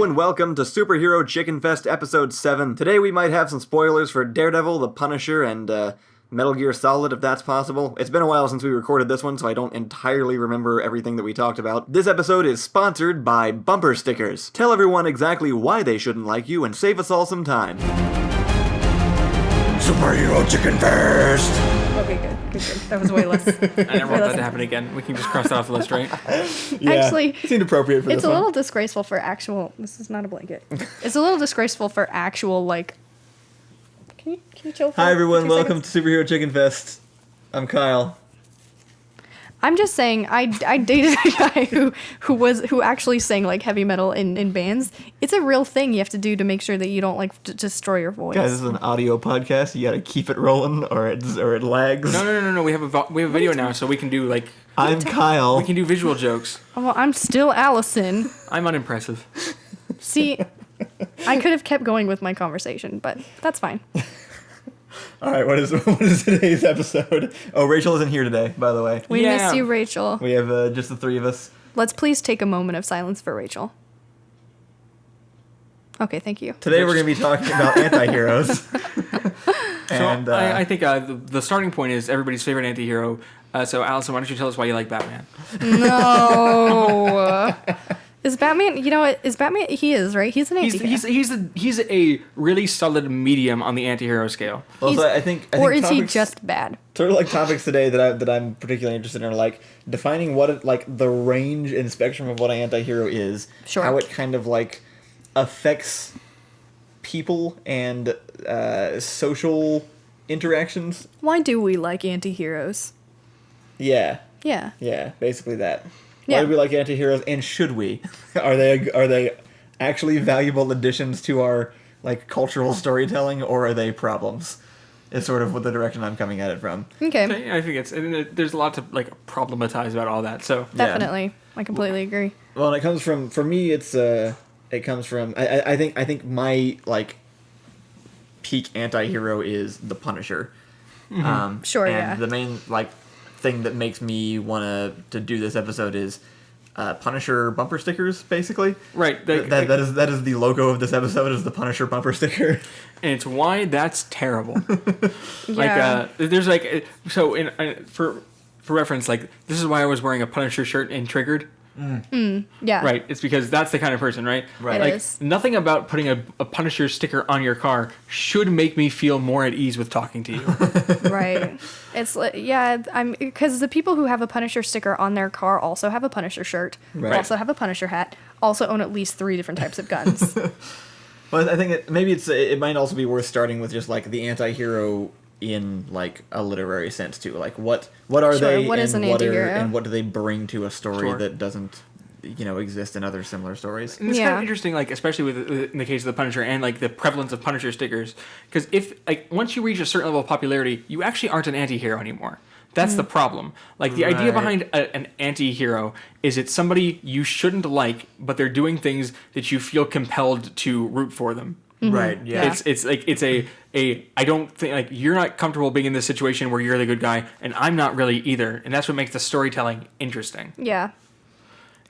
Hello and welcome to Superhero Chicken Fest Episode 7. Today we might have some spoilers for Daredevil, The Punisher, and Metal Gear Solid, if that's possible. It's been a while since we recorded this one, so I don't entirely remember everything that we talked about. This episode is sponsored by bumper stickers. Tell everyone exactly why they shouldn't like you and save us all some time. Superhero Chicken Fest! Okay, good. That was way less. I never want that to happen again. We can just cross that off the list, right? Yeah, actually, it seemed appropriate for this it's a little disgraceful for actual. This is not a blanket. It's a little disgraceful for actual like. Can you chill? Hi everyone, welcome to Superhero Chicken Fest. I'm Kyle. I'm just saying, I dated a guy who actually sang like heavy metal in bands. It's a real thing you have to do to make sure that you don't like destroy your voice. Guys, this is an audio podcast. You gotta keep it rolling, or it lags. No. We have a video now, so we can do like. I'm Kyle. We can do visual jokes. Well, I'm still Allison. I'm unimpressive. See, I could have kept going with my conversation, but that's fine. All right, what is today's episode? Oh, Rachel isn't here today, by the way. We miss you, Rachel. We have just the three of us. Let's please take a moment of silence for Rachel. Okay, thank you. Today we're going to be talking about anti-heroes. And I think the starting point is everybody's favorite anti-hero. So, Allison, why don't you tell us why you like Batman? No. Is Batman, you know what, is Batman, he is, right? He's an anti-hero. He's a really solid medium on the anti-hero scale. Well, so I think or is he topics, just bad? Sort of like topics today that I'm particularly interested in are like defining what the range and spectrum of what an anti-hero is. Sure. How it kind of like affects people and social interactions. Why do we like anti-heroes? Yeah, basically that. Why do we like anti-heroes, and should we? Are they actually valuable additions to our like cultural storytelling, or are they problems? Is sort of what the direction I'm coming at it from. Okay. I think there's a lot to like problematize about all that. So Definitely. I completely agree. Well, and it comes from, for me, it comes from, I think my like peak anti-hero is the Punisher. Mm-hmm. Sure, and yeah. The main like thing that makes me want to do this episode is Punisher bumper stickers, basically. Right. That is the logo of this episode, is the Punisher bumper sticker. And it's why that's terrible. Yeah. There's like, so for reference, like this is why I was wearing a Punisher shirt in Triggered. Yeah. Right. It's because that's the kind of person, right? Right. It Like is. nothing about putting a Punisher sticker on your car should make me feel more at ease with talking to you. Right. It's like, because the people who have a Punisher sticker on their car also have a Punisher shirt, Right. also have a Punisher hat, also own at least 3 different types of guns. Well, I think it might also be worth starting with just like the anti-hero in like a literary sense too. Like what are they? What is an anti-hero? And what do they bring to a story Sure. that doesn't, exist in other similar stories? And it's kind Yeah. of interesting, like especially in the case of the Punisher and like the prevalence of Punisher stickers, because if like once you reach a certain level of popularity, you actually aren't an anti-hero anymore. That's the problem. Like the idea Right. behind an anti-hero is it's somebody you shouldn't like, but they're doing things that you feel compelled to root for them. Right. Yeah. It's like it's a I don't think like you're not comfortable being in this situation where you're the good guy, and I'm not really either, and that's what makes the storytelling interesting. Yeah.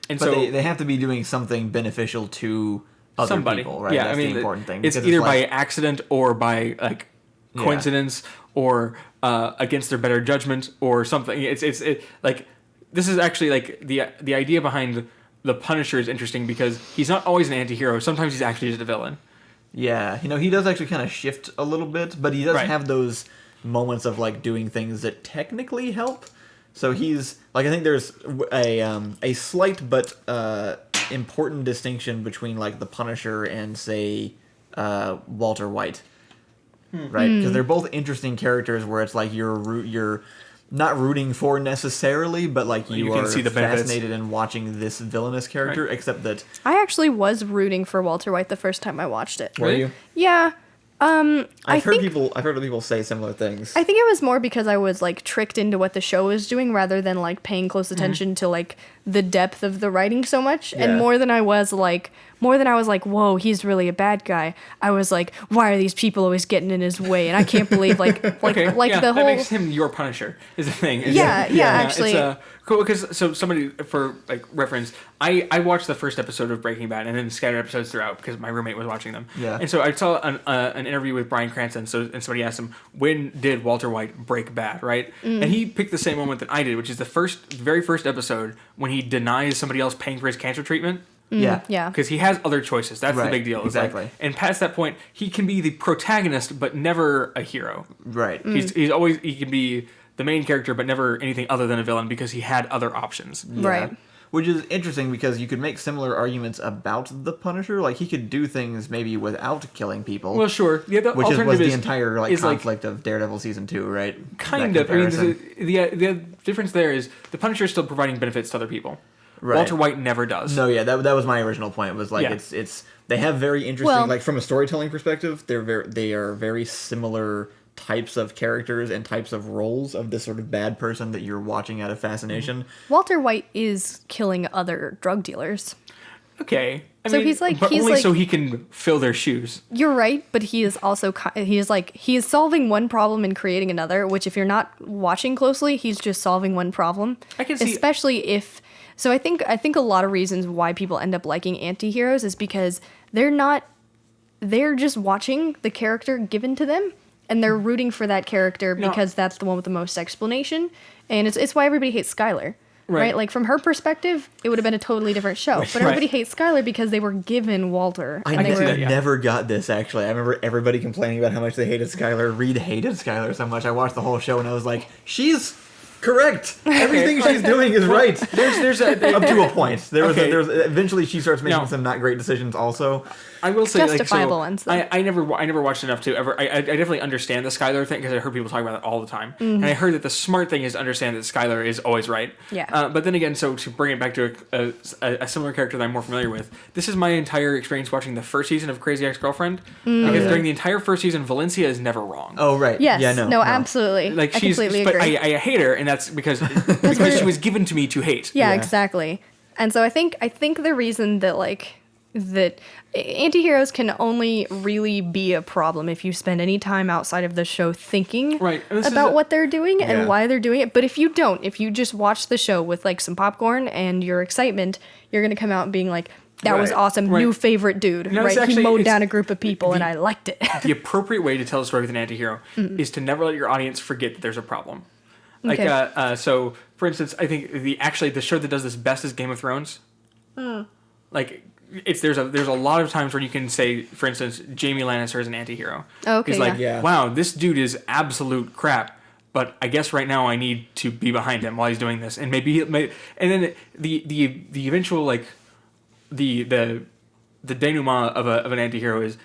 And But so they have to be doing something beneficial to other somebody, people, right? yeah, That's I mean, the important thing. It's because either like, by accident or by like coincidence or against their better judgment or something. It's like this is actually like the idea behind the Punisher is interesting because he's not always an anti-hero. Sometimes he's actually just a villain. Yeah, he does actually kind of shift a little bit, but he does Right. have those moments of like doing things that technically help. So he's like, I think there's a slight but important distinction between like the Punisher and say Walter White, right? Because they're both interesting characters where it's like you're not rooting for necessarily, but like you can are see the benefits. fascinated in watching this villainous character, Right. except that I actually was rooting for Walter White the first time I watched it. were Really? you? Yeah. I've heard think- other people say similar things. I think it was more because I was like tricked into what the show was doing rather than like paying close attention to like the depth of the writing so much. Yeah. And more than I was like, whoa, he's really a bad guy. I was like, why are these people always getting in his way? And I can't believe Okay, the yeah, whole that makes him your Punisher is the thing. Yeah, actually. It's Cool, because so somebody for like reference, I watched the first episode of Breaking Bad and then scattered episodes throughout because my roommate was watching them. Yeah. And so I saw an interview with Bryan Cranston. And somebody asked him, when did Walter White break bad, right? And he picked the same moment that I did, which is the very first episode when he denies somebody else paying for his cancer treatment. Yeah. Yeah. Because he has other choices. That's the big deal. Exactly. And past that point, he can be the protagonist, but never a hero. Right. He can be the main character, but never anything other than a villain because he had other options. Yeah. Right. Which is interesting because you could make similar arguments about the Punisher. Like, he could do things maybe without killing people. Well, sure. Yeah, the which alternative was the is, entire is conflict of Daredevil season 2, right? Kind That of. I mean, comparison. the difference there is the Punisher is still providing benefits to other people. Right. Walter White never does. No, yeah, that was my original point. Was like Yeah. it's they have very interesting Well- like from a storytelling perspective, they are very similar types of characters and types of roles of this sort of bad person that you're watching out of fascination. Walter White is killing other drug dealers. Okay. So he's but he's only like- so he can fill their shoes. You're right, but he is also he is solving one problem and creating another. Which, if you're not watching closely, he's just solving one problem. I can see- especially if. So I think a lot of reasons why people end up liking anti-heroes is because they're just watching the character given to them, and they're rooting for that character because that's the one with the most explanation, and it's why everybody hates Skylar. Right. Like, from her perspective, it would have been a totally different show. But everybody hates Skylar because they were given Walter. I never got this, actually. I remember everybody complaining about how much they hated Skylar. Reed hated Skylar so much. I watched the whole show and I was like, she's correct. Everything she's doing is right. There's up to a point. There's eventually she starts making No. some not great decisions also. I will say, Justifiable ones, though. I never watched enough to ever. I definitely understand the Skylar thing because I heard people talk about it all the time, and I heard that the smart thing is to understand that Skylar is always right. Yeah. But then again, so to bring it back to a similar character that I'm more familiar with, this is my entire experience watching the first season of Crazy Ex-Girlfriend, because during the entire first season, Valencia is never wrong. Oh right. Yes. Yeah. No. Absolutely. Like I she's, completely but agree. I hate her, and that's because she was given to me to hate. Yeah, Yeah. exactly. And so I think the reason that anti-heroes can only really be a problem if you spend any time outside of the show thinking Right. And this is about what they're doing Yeah. and why they're doing it. But if you don't, if you just watch the show with like some popcorn and your excitement, you're going to come out being like, that was Right. awesome, Right. new favorite dude, No, it's right? He actually- mowed it's- down a group of people and I liked it. The appropriate way to tell a story with an antihero is to never let your audience forget that there's a problem. Like, Okay. so for instance, I think the show that does this best is Game of Thrones. Like, there's a lot of times where you can say, for instance, Jaime Lannister is an antihero. Oh, okay, He's like, yeah. wow, this dude is absolute crap. But I guess right now I need to be behind him while he's doing this, and maybe and then the eventual like the denouement of an antihero is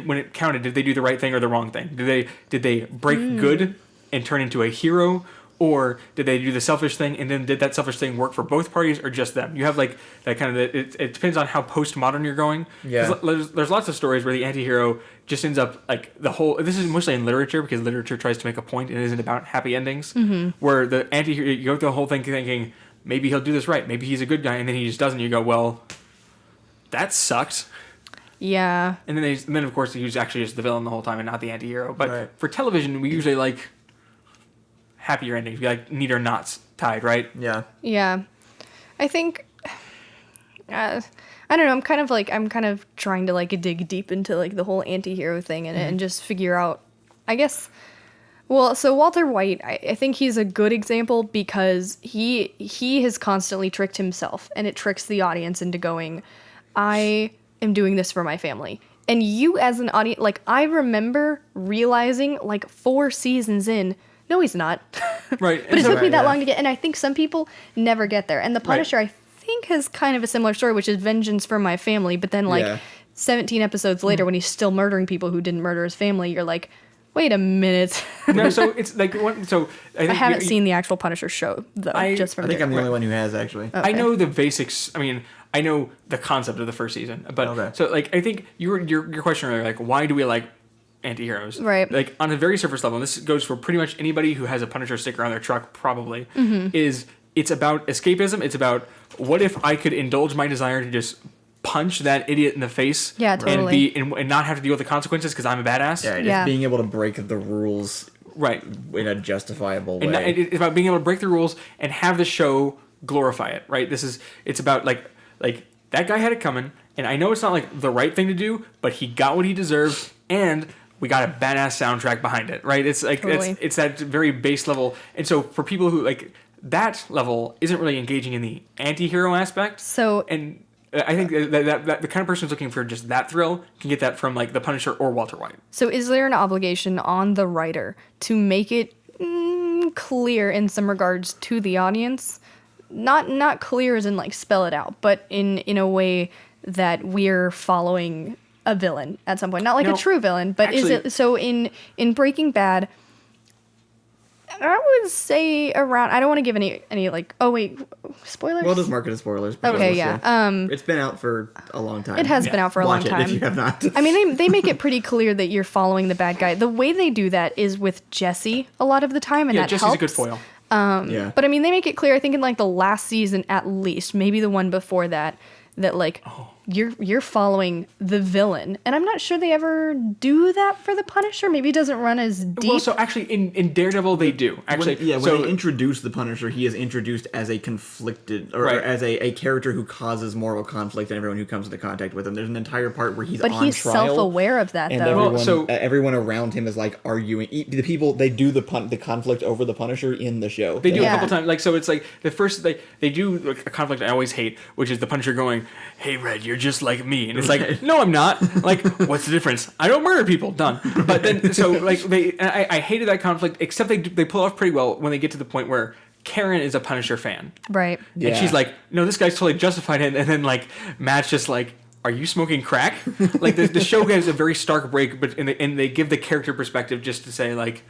when it counted, did they do the right thing or the wrong thing? Did they break good and turn into a hero, or did they do the selfish thing and then did that selfish thing work for both parties or just them? You have like that kind of it depends on how postmodern you're going. Yeah. 'Cause there's lots of stories where the antihero just ends up like this is mostly in literature because literature tries to make a point and it isn't about happy endings. Where the antihero, you go through the whole thing thinking maybe he'll do this right, maybe he's a good guy, and then he just doesn't. You go, well, that sucked. Yeah. And then of course he's actually just the villain the whole time and not the antihero. But Right. for television, we usually like happier endings. We like neat or nots tied, right? Yeah. Yeah. I think I don't know, I'm kind of trying to like dig deep into like the whole anti-hero thing and just figure out, I guess, well, so Walter White, I think he's a good example because he has constantly tricked himself, and it tricks the audience into going, I am doing this for my family. And you as an audience, like, I remember realizing like 4 seasons in, no, he's not. Right. But it took me Right, that yeah. long to get, and I think some people never get there. And The Punisher, I think, has kind of a similar story, which is vengeance for my family. But then, like, Yeah. 17 episodes later, when he's still murdering people who didn't murder his family, you're like, wait a minute. No, so it's like so. I think I haven't seen the actual Punisher show, though, just from I think I'm the there. only one who has actually. I know the basics. I mean, I know the concept of the first season, but Okay. so like I think your question earlier, like why do we like anti-heroes? Right. Like on a very surface level, and this goes for pretty much anybody who has a Punisher sticker on their truck, probably is it's about escapism. It's about what if I could indulge my desire to just punch that idiot in the face, Yeah, totally. and not have to deal with the consequences because I'm a badass. Yeah, just Yeah. being able to break the rules Right. in a justifiable way. And it's about being able to break the rules and have the show glorify it, right? It's about like that guy had it coming, and I know it's not like the right thing to do, but he got what he deserved, and we got a badass soundtrack behind it, right? It's like Totally. it's that very base level, and so for people who like that level isn't really engaging in the anti-hero aspect. So and I think that the kind of person who's looking for just that thrill can get that from like the Punisher or Walter White. So is there an obligation on the writer to make it clear in some regards to the audience? Not clear as in like spell it out, but in a way that we're following a villain at some point. Not like a true villain, but actually, is it so in Breaking Bad, I would say around, I don't want to give any like, oh wait, spoilers? Well, just mark it as spoilers. Okay, yeah. It's been out for a long time. It has been out for a long Watch time. it if you have not. I mean, they make it pretty clear that you're following the bad guy. The way they do that is with Jesse a lot of the time, and yeah, that Jesse's helps. a good foil. Yeah. But I mean, they make it clear, I think in like the last season at least, maybe the one before that like you're following the villain. And I'm not sure they ever do that for the Punisher. Maybe it doesn't run as deep. Well, so actually in Daredevil they do. Actually, when they introduce the Punisher, he is introduced as a conflicted, or Right. as a character who causes moral conflict in everyone who comes into contact with him. There's an entire part where he's But on he's trial. self-aware of that, And though. everyone, Well, so- everyone around him is like arguing. The people, they do the conflict over the Punisher in the show. They do Yeah. a couple times. Like, so it's like the first they do like a conflict I always hate, which is the Punisher going, "Hey Red, you're just like me," and it's like, "No, I'm not." Like, what's the difference? I don't murder people. Done. But then so like I hated that conflict, except they pull off pretty well when they get to the point where Karen is a Punisher fan, Right. and Yeah. she's like, "No, this guy's totally justified," and then like Matt's just like, "Are you smoking crack?" Like the show gives a very stark break, but and they give the character perspective just to say like.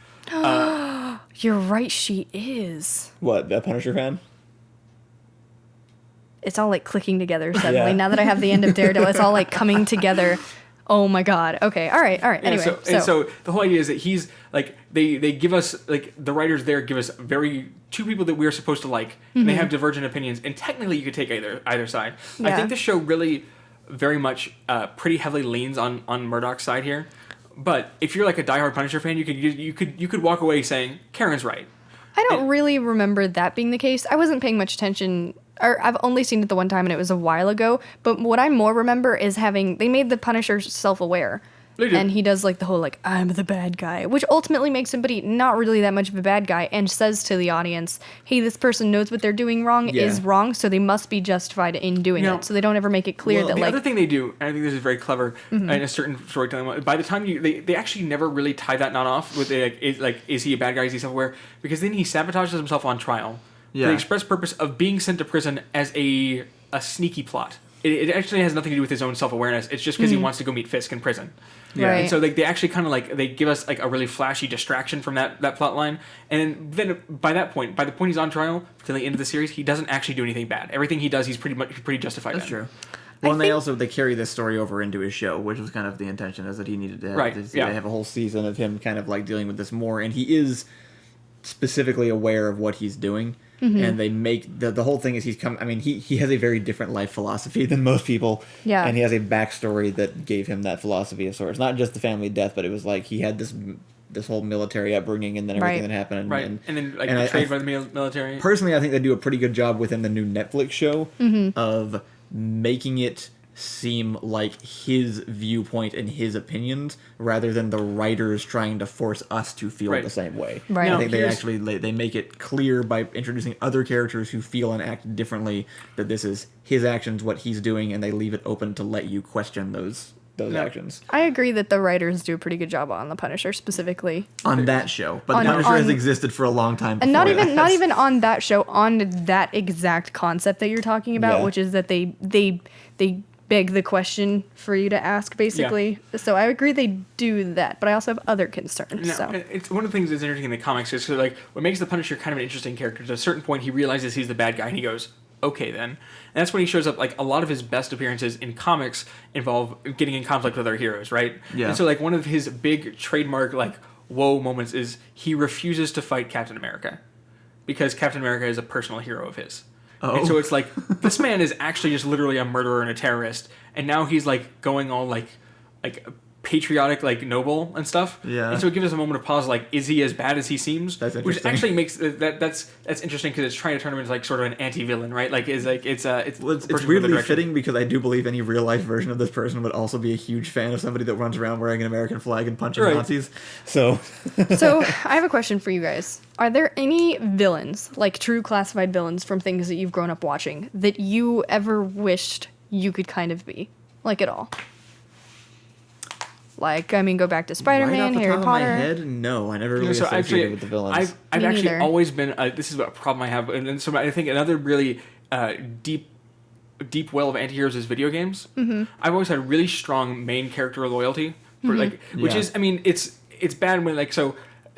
You're right, she is. What, the Punisher fan? It's all like clicking together suddenly. Yeah. Now that I have the end of Daredevil, it's all like coming together. Oh my god. Okay. All right. Yeah, Anyway, so the whole idea is that he's like they give us like the writers there give us two people that we're supposed to like, and they have divergent opinions, and technically you could take either side. I Yeah. think the show really very much pretty heavily leans on Murdoch's side here, but if you're like a diehard Punisher fan, you could walk away saying Karen's right. I don't really remember that being the case. I wasn't paying much attention, or I've only seen it the one time and it was a while ago. But what I more remember is they made the Punisher self-aware. They did. And he does like the whole like, I'm the bad guy, which ultimately makes somebody not really that much of a bad guy and says to the audience, hey, this person knows what they're doing wrong is wrong, so they must be justified in doing Now- it. So they don't ever make it clear Well, that The like, other thing they do, and I think this is very clever in a certain storytelling. By the time they actually never really tie that knot off with is he a bad guy? Is he self-aware? Because then he sabotages himself on trial for Yeah. the express purpose of being sent to prison as a sneaky plot. It actually has nothing to do with his own self-awareness. It's just because he wants to go meet Fisk in prison. Right. And so they actually kind of like they give us like a really flashy distraction from that plot line, and then by the point he's on trial till the end of the series, he doesn't actually do anything bad. Everything he does, he's pretty justified. That's in. true. Well, and they carry this story over into his show, which was kind of the intention, is that he needed to have, Right, yeah. have a whole season of him kind of like dealing with this more, and he is specifically aware of what he's doing. And they make the whole thing is he has a very different life philosophy than most people. Yeah. And he has a backstory that gave him that philosophy of sorts. Not just the family death, but it was like he had this whole military upbringing and then everything Right. that happened. Right, and then like and betrayed by the military. Personally, I think they do a pretty good job within the new Netflix show of making it seem like his viewpoint and his opinions rather than the writers trying to force us to feel Right. the same way. Right. I Now, think they make it clear by introducing other characters who feel and act differently that this is his actions, what he's doing, and they leave it open to let you question those actions. I agree that the writers do a pretty good job on the Punisher specifically. On that show. But On- the Punisher has on- existed for a long time And not before even that. not even on that show, on that exact concept that you're talking about, Yeah. which is that they beg the question for you to ask, basically. So I agree they do that, but I also have other concerns. No, So it's one of the things that's interesting in the comics is like what makes the Punisher kind of an interesting character. At a certain point, he realizes he's the bad guy, and he goes, "Okay, then." And that's when he shows up. Like a lot of his best appearances in comics involve getting in conflict with other heroes, right? Yeah. And so like one of his big trademark like whoa moments is he refuses to fight Captain America because Captain America is a personal hero of his. Oh. And so it's like this man is actually just literally a murderer and a terrorist, and now he's like going all like patriotic, like noble and stuff. Yeah. And so it gives us a moment of pause. Like, is he as bad as he seems? That's Which interesting. actually makes that's interesting because it's trying to turn him into like sort of an anti-villain, right? Like, it's Well, it's a person with a weirdly direction. fitting because I do believe any real life version of this person would also be a huge fan of somebody that runs around wearing an American flag and punching Right. Nazis. So So I have a question for you guys. Are there any villains, like true classified villains from things that you've grown up watching, that you ever wished you could kind of be? Like at all? Like, I mean, go back to right Spider-Man, off the Harry top Potter. of my head, no, I never really So associated actually, with the villains. I've Me actually neither. always been. This is a problem I have, and so I think another really deep well of antiheroes is video games. Mm-hmm. I've always had really strong main character loyalty, for which Yeah. is, I mean, it's bad when like so.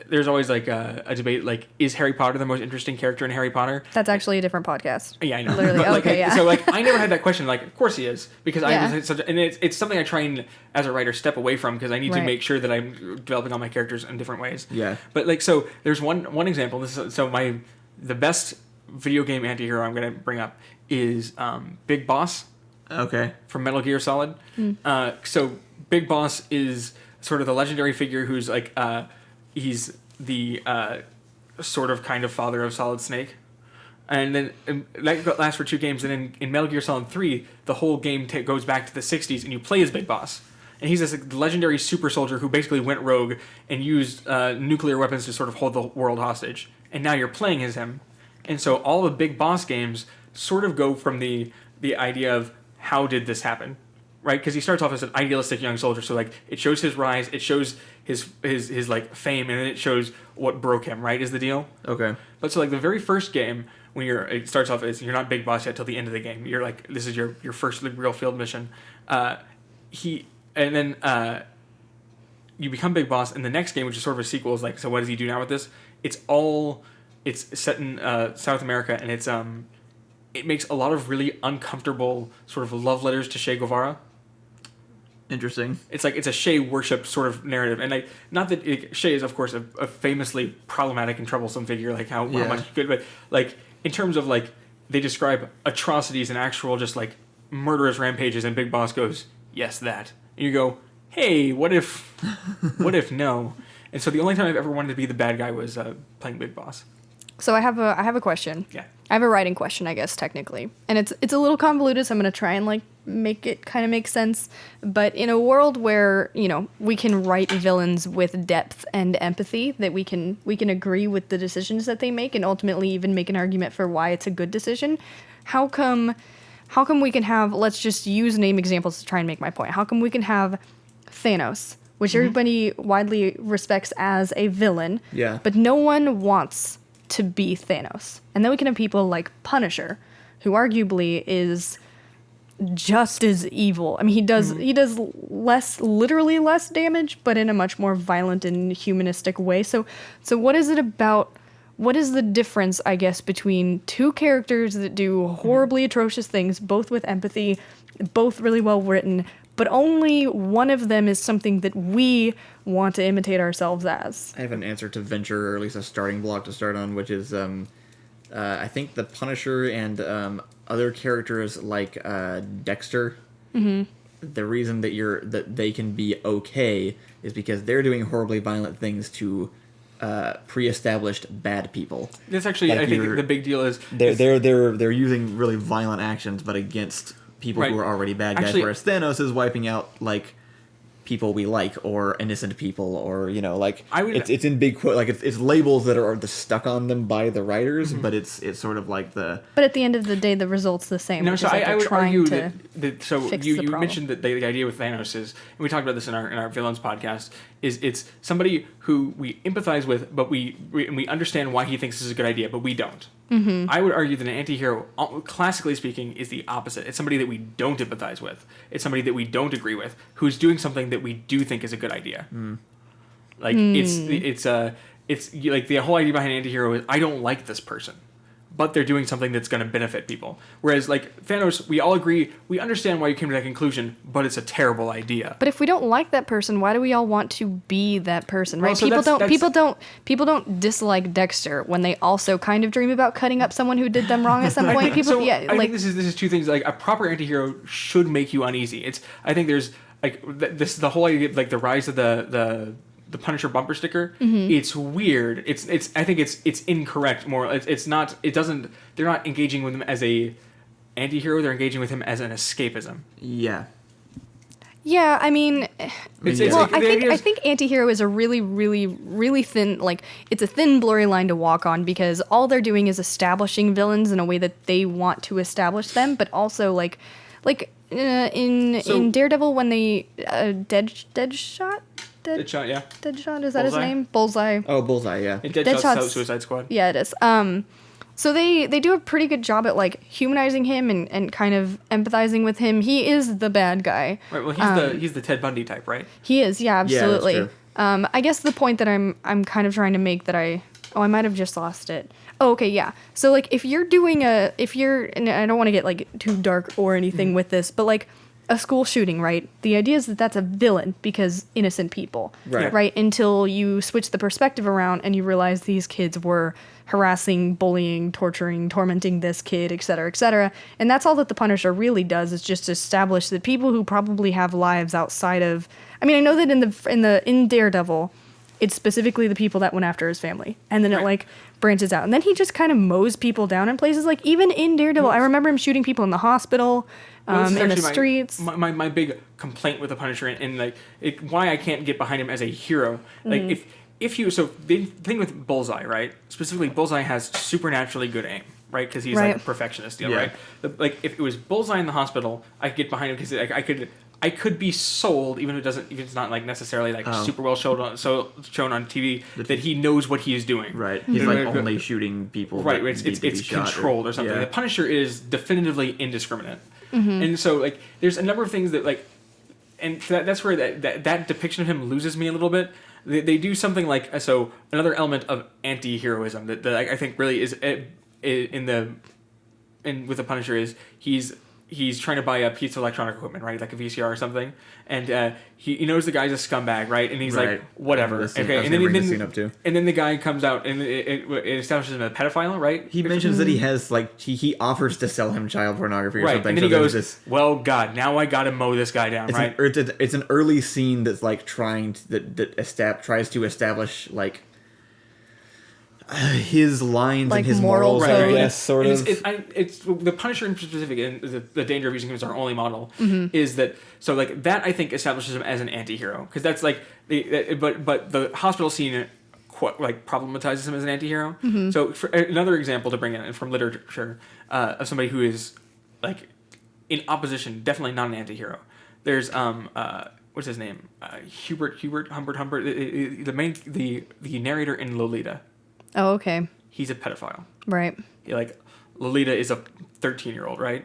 There's always like a debate like, is Harry Potter the most interesting character in Harry Potter? That's actually a different podcast. Yeah, I know. Literally, But, like, okay, yeah. So like, I never had that question. Like, of course he is, because Yeah. I was such, and it's something I try and as a writer step away from because I need to Right. make sure that I'm developing all my characters in different ways. Yeah. But like, so there's one example. This is the best video game antihero I'm gonna bring up is Big Boss Okay. from Metal Gear Solid. So Big Boss is sort of the legendary figure who's like he's the sort of kind of father of Solid Snake. And then that lasts for 2 games. And in Metal Gear Solid 3, the whole game goes back to the 60s, and you play as Big Boss. And he's this legendary super soldier who basically went rogue and used nuclear weapons to sort of hold the world hostage. And now you're playing as him. And so all the Big Boss games sort of go from the idea of how did this happen, right? Because he starts off as an idealistic young soldier. So like it shows his rise, it shows his like fame, and then it shows what broke him, right? Is the deal. Okay. But so like the very first game, when it starts off as you're not Big Boss yet till the end of the game. You're like, this is your first real field mission. You become Big Boss, and the next game, which is sort of a sequel, is like, so what does he do now with this? It's set in South America, and it makes a lot of really uncomfortable sort of love letters to Che Guevara. Interesting. It's like it's a Che worship sort of narrative, and like not that Che is of course a famously problematic and troublesome figure, like how Yeah. much good, but like in terms of like they describe atrocities and actual just like murderous rampages, and Big Boss goes, yes, that, and you go, hey, what if no? And so the only time I've ever wanted to be the bad guy was playing Big Boss. So I have a question. Yeah. I have a writing question, I guess, technically. And it's a little convoluted, so I'm going to try and like make it kind of make sense. But in a world where, you know, we can write villains with depth and empathy, that we can agree with the decisions that they make and ultimately even make an argument for why it's a good decision, how come we can have, let's just use name examples to try and make my point. How come we can have Thanos, which everybody widely respects as a villain, Yeah. but no one wants to be Thanos? And then we can have people like Punisher, who arguably is just as evil. I mean, he does literally less damage, but in a much more violent and humanistic way. So what is it about? What is the difference, I guess, between two characters that do horribly atrocious things, both with empathy, both really well written, but only one of them is something that we want to imitate ourselves as? I have an answer to venture, or at least a starting block to start on, which is I think the Punisher and other characters like Dexter. Mm-hmm. The reason that they can be okay is because they're doing horribly violent things to pre-established bad people. That's actually, Like I think the big deal is They're using really violent actions, but against people Right. who are already bad guys. Actually- Whereas Thanos is wiping out like people we like, or innocent people, or like it's in big quote, like it's labels that are stuck on them by the writers, but it's sort of like the But at the end of the day, the result's the same. No, which so is like I they're would trying argue to that so fix you the problem. mentioned that the idea with Thanos is, and we talked about this in our villains podcast, is it's somebody who we empathize with, but we understand why he thinks this is a good idea, but we don't. Mm-hmm. I would argue that an anti-hero, classically speaking, is the opposite. It's somebody that we don't empathize with. It's somebody that we don't agree with, who's doing something that we do think is a good idea. Like it's like the whole idea behind an anti-hero is I don't like this person, but they're doing something that's going to benefit people. Whereas, like, Thanos, we all agree, we understand why you came to that conclusion, but it's a terrible idea. But if we don't like that person, why do we all want to be that person, right? Well, so People don't dislike Dexter when they also kind of dream about cutting up someone who did them wrong at some point. I think this is two things. Like, a proper antihero should make you uneasy. I think there's like the whole idea of, like, the rise of the Punisher bumper sticker. It's weird. I think it's incorrect. It's not. It doesn't. They're not engaging with him as a anti-hero. They're engaging with him as an escapism. Yeah. Yeah, I mean, I think anti-hero is a really, really, really thin, like, it's a thin, blurry line to walk on, because all they're doing is establishing villains in a way that they want to establish them, but also, in Daredevil, when they, Deadshot, yeah. Deadshot, is that his name? Bullseye. Oh, Bullseye, yeah. In Deadshot's Suicide Squad. Yeah, it is. So they do a pretty good job at, like, humanizing him and kind of empathizing with him. He is the bad guy. Right. Well, he's the Ted Bundy type, right? He is. Yeah, absolutely. Yeah, that's true. I guess the point that I'm kind of trying to make that I might have just lost it. Oh, okay, yeah. So, like, and I don't want to get, like, too dark or anything with this, but, like, a school shooting, right? The idea is that that's a villain because innocent people, right? Until you switch the perspective around and you realize these kids were harassing, bullying, torturing, tormenting this kid, etc., etc. And that's all that the Punisher really does, is just establish that people who probably have lives outside of. I mean, I know that in Daredevil, it's specifically the people that went after his family, and then it, like, branches out, and then he just kind of mows people down in places. Like, even in Daredevil, I remember him shooting people in the hospital. In the streets. My big complaint with the Punisher and like why I can't get behind him as a hero. Like the thing with Bullseye, right? Specifically, Bullseye has supernaturally good aim, right? Because he's like a perfectionist, right? Like, if it was Bullseye in the hospital, I could get behind him because I could be sold, even if it's not, like, necessarily, like, super well shown on TV, that he knows what he is doing. Right. He's like only shooting people. Right. It's controlled or something. The Punisher is definitively indiscriminate. And so, like, there's a number of things that, like, and that's where that depiction of him loses me a little bit. They do something like, so another element of anti-heroism that I think really is with the Punisher is he's trying to buy a piece of electronic equipment, right, like a VCR or something, and he knows the guy's a scumbag, right, and he's like, whatever, okay, and then the guy comes out and it establishes him as a pedophile, right? He mentions that he has, like, he offers to sell him child pornography or something, and then he goes, well, God, now I gotta mow this guy down, right? It's an early scene that's, like, tries to establish, like, his lines, like, and his morals, I guess, sort of. It's the Punisher in specific, and the danger of using him as our only model is that. So, like, that I think establishes him as an anti-hero, because that's like but the hospital scene problematizes him as an anti-hero. So, for another example to bring in from literature of somebody who is, like, in opposition, definitely not an anti-hero. There's what's his name? Humbert, the narrator in Lolita. Oh, okay. He's a pedophile. Right. Like, Lolita is a 13-year-old, right?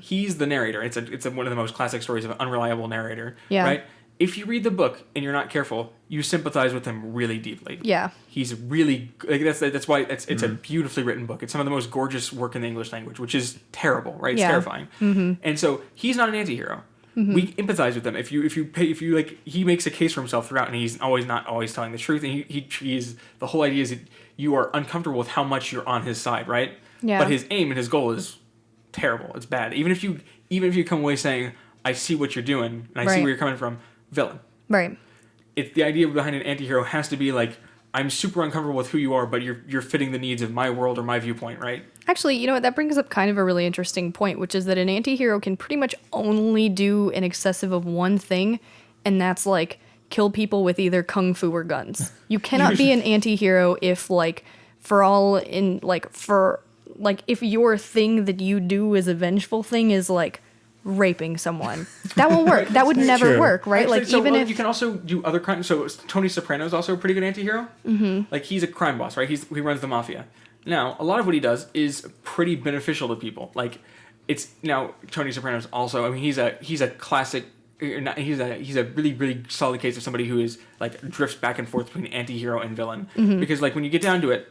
He's the narrator. It's one of the most classic stories of an unreliable narrator. Yeah. Right? If you read the book and you're not careful, you sympathize with him really deeply. Yeah. He's really, like, that's why it's a beautifully written book. It's some of the most gorgeous work in the English language, which is terrible, right? It's terrifying. And so he's not an anti-hero. We empathize with him. If you like, he makes a case for himself throughout, and he's not always telling the truth. And he's the whole idea is that you are uncomfortable with how much you're on his side, right? Yeah. But his aim and his goal is terrible. It's bad. Even if you come away saying, I see what you're doing and I see where you're coming from, villain. Right. It's the idea behind an anti-hero has to be like, I'm super uncomfortable with who you are, but you're fitting the needs of my world or my viewpoint, right? Actually, you know what? That brings up kind of a really interesting point, which is that an anti-hero can pretty much only do an excessive of one thing, and that's, like, kill people with either kung fu or guns. You cannot be an anti-hero if, like, if your thing that you do as a vengeful thing is, like, raping someone. That won't work. That would never work, right? Actually, like, even if you can also do other crimes. So Tony Soprano is also a pretty good anti-hero. Like, he's a crime boss, right? He runs the mafia. Now, a lot of what he does is pretty beneficial to people. Like, Tony Soprano's also, I mean, he's a classic. He's a really, really solid case of somebody who is, like, drifts back and forth between anti-hero and villain. Because, like, when you get down to it,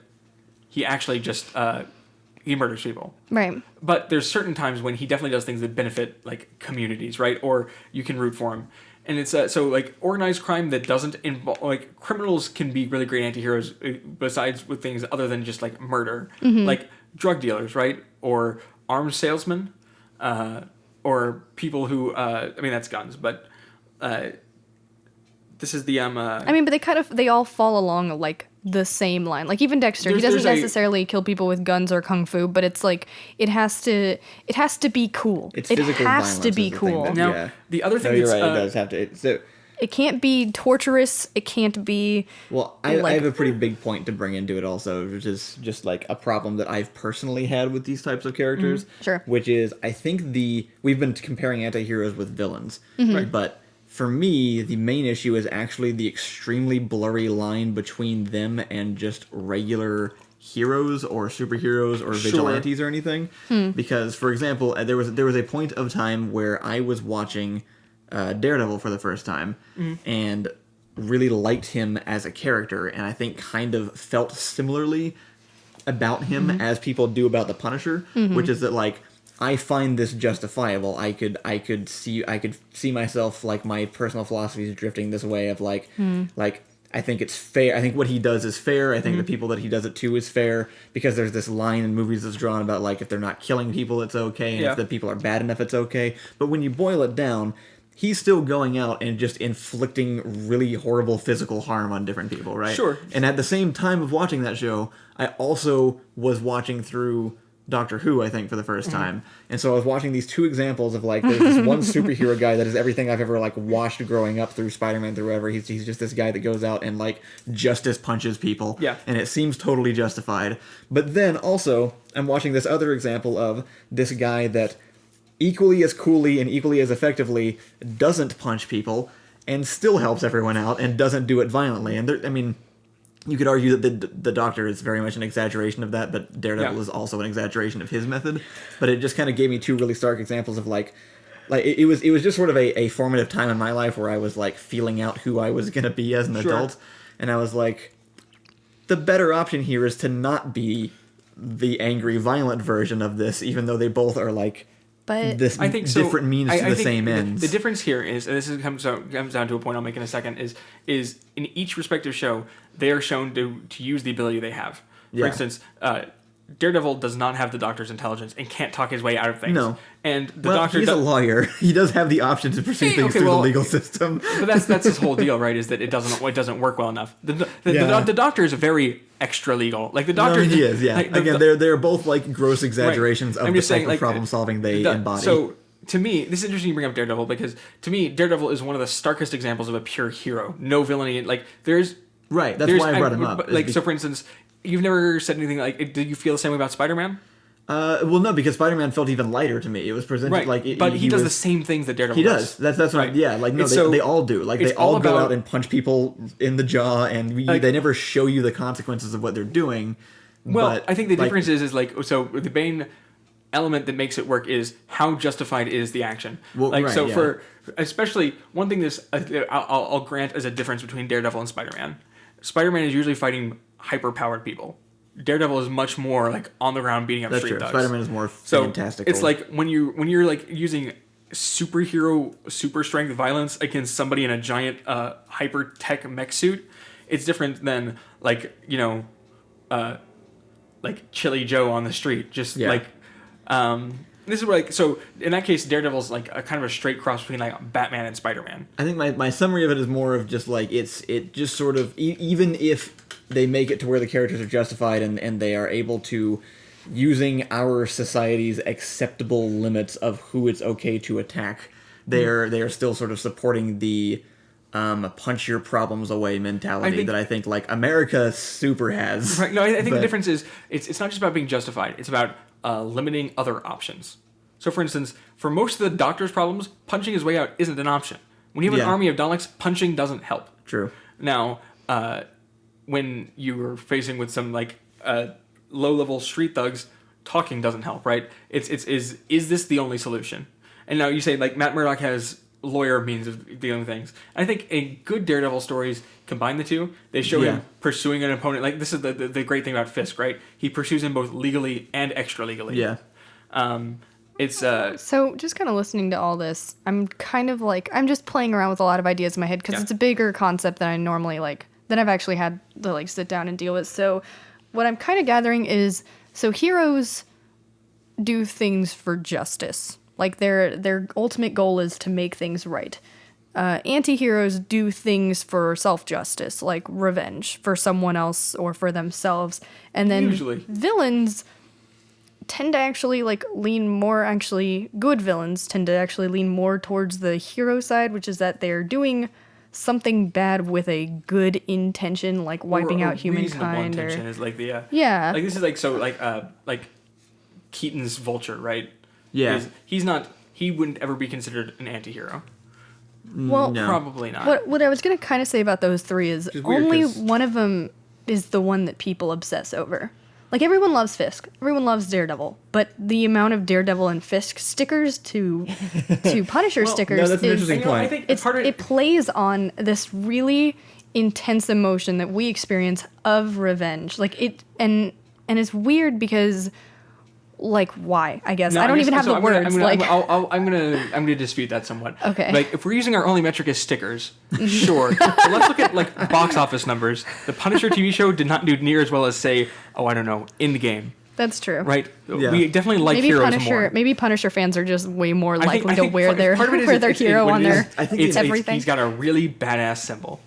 he actually just he murders people. Right. But there's certain times when he definitely does things that benefit like communities, right? Or you can root for him. And it's so like organized crime that doesn't involve like criminals can be really great anti-heroes besides with things other than just like murder, like drug dealers, right? Or arms salesmen, or people who I mean that's guns, but this is the I mean, but they all fall along like the same line. Like even Dexter, he doesn't necessarily kill people with guns or kung fu, but it's like it has to be cool. It's it physical has to be cool. that, now yeah. the other thing No, you're that's, right. It does have to. So It can't be torturous. It can't be. well, I have a pretty big point to bring into it also, which is just like a problem that I've personally had with these types of characters. Sure. Which is, I think we've been comparing anti-heroes with villains, Right. but for me, the main issue is actually the extremely blurry line between them and just regular heroes or superheroes or vigilantes or anything. Because, for example, there was a point of time where I was watching Daredevil for the first time and really liked him as a character, and I think kind of felt similarly about him as people do about the Punisher, which is that like I find this justifiable. I could see myself, like, my personal philosophy is drifting this way of like I think it's fair. I think what he does is fair. I think the people that he does it to is fair, because there's this line in movies that's drawn about like if they're not killing people, it's okay, and if the people are bad enough, it's okay. But when you boil it down, he's still going out and just inflicting really horrible physical harm on different people, right? Sure. And at the same time of watching that show, I also was watching through Doctor Who, I think, for the first time. And so I was watching these two examples of, like, there's this one superhero guy that is everything I've ever, like, watched growing up through Spider-Man, through whatever. He's just this guy that goes out and, like, justice punches people. Yeah. And it seems totally justified. But then, also, I'm watching this other example of this guy that equally as coolly and equally as effectively doesn't punch people and still helps everyone out and doesn't do it violently. And there, I mean, you could argue that the Doctor is very much an exaggeration of that, but Daredevil is also an exaggeration of his method. But it just kind of gave me two really stark examples of like it was just sort of a formative time in my life where I was like feeling out who I was gonna be as an adult, and I was like, the better option here is to not be the angry, violent version of this, even though they both are like. But This I think different means to the think same ends. The difference here is, and comes down to a point I'll make in a second, is in each respective show, they are shown to use the ability they have. For instance, Daredevil does not have the Doctor's intelligence and can't talk his way out of things. No. And the Well, Doctor... he's a lawyer. He does have the option to pursue things through the legal system. But that's his whole deal, right? Is that it doesn't work well enough. The Doctor is very extra legal. Like the Doctor, he is. Yeah. Like, Again, they're both like gross exaggerations of the type of problem solving they embody. So to me, this is interesting you bring up Daredevil, because to me, Daredevil is one of the starkest examples of a pure hero. No villainy. Like there's right. That's why I brought him up. Like so, for instance, you've never said anything like. Did you feel the same way about Spider-Man? Well, no, because Spider-Man felt even lighter to me. It was presented like, but he does the same things that Daredevil does. He does. That's right. Yeah, like no, they all do. Like they all go out and punch people in the jaw, and they never show you the consequences of what they're doing. Well, but, I think the difference is like so the main element that makes it work is how justified is the action. Well, like right, so yeah. for especially one thing this I'll grant as a difference between Daredevil and Spider-Man. Spider-Man is usually fighting hyper-powered people. Daredevil is much more like on the ground beating up That's street true. thugs. Spider-Man is more So fantastical. it's like when you're like using superhero super strength violence against somebody in a giant hyper tech mech suit. It's different than like like Chili Joe on the street. Just like this is where like so in that case Daredevil's like a kind of a straight cross between like Batman and Spider-Man. I think my summary of it is more of just like it just sort of even if they make it to where the characters are justified and they are able to, using our society's acceptable limits of who it's okay to attack, they are still sort of supporting the punch your problems away mentality that I think like America super has. Right. No, I think the difference is it's not just about being justified. It's about limiting other options. So, for instance, for most of the Doctor's problems, punching his way out isn't an option. When you have an army of Daleks, punching doesn't help. True. Now, when you are facing with some like low-level street thugs, talking doesn't help, right? Is this the only solution? And now you say like Matt Murdock has lawyer means of dealing with things. I think a good Daredevil stories combine the two. They show Yeah. him pursuing an opponent. Like, this is the great thing about Fisk, right? He pursues him both legally and extra legally. Yeah. It's So just kind of listening to all this, I'm kind of like, I'm just playing around with a lot of ideas in my head because Yeah. it's a bigger concept than I normally like, than I've actually had to like sit down and deal with. So what I'm kind of gathering is, so heroes do things for justice. Like their ultimate goal is to make things right. Anti-heroes do things for self-justice, like revenge for someone else or for themselves. And then Usually. villains tend to actually like lean more, actually good villains tend to actually lean more towards the hero side, which is that they're doing something bad with a good intention, like wiping out humankind. Intention is like the Yeah. Like, this is like, so like Keaton's Vulture, right? Yeah. He wouldn't ever be considered an anti-hero. Well, No. Probably not. what I was going to kind of say about those three is is weird, only 'cause- one of them is the one that people obsess over. Like, everyone loves Fisk. Everyone loves Daredevil. But the amount of Daredevil and Fisk stickers to Punisher stickers no, that's an is... interesting I point. think It's, part of it plays on this really intense emotion that we experience of revenge. Like, and it's weird because... Like, why? I guess. No, I don't guess- even have so the I'm gonna- words. I'm gonna dispute that somewhat. Okay. Like, if we're using our only metric as stickers, sure. But let's look at like box office numbers. The Punisher TV show did not do near as well as, say, I don't know, in the game. That's true. Right? Yeah. We definitely like Maybe heroes more. Maybe Punisher fans are just way more I think- likely I to think wear their part of it is wear their it's hero what on it is. their I think It's everything. he's got a really badass symbol.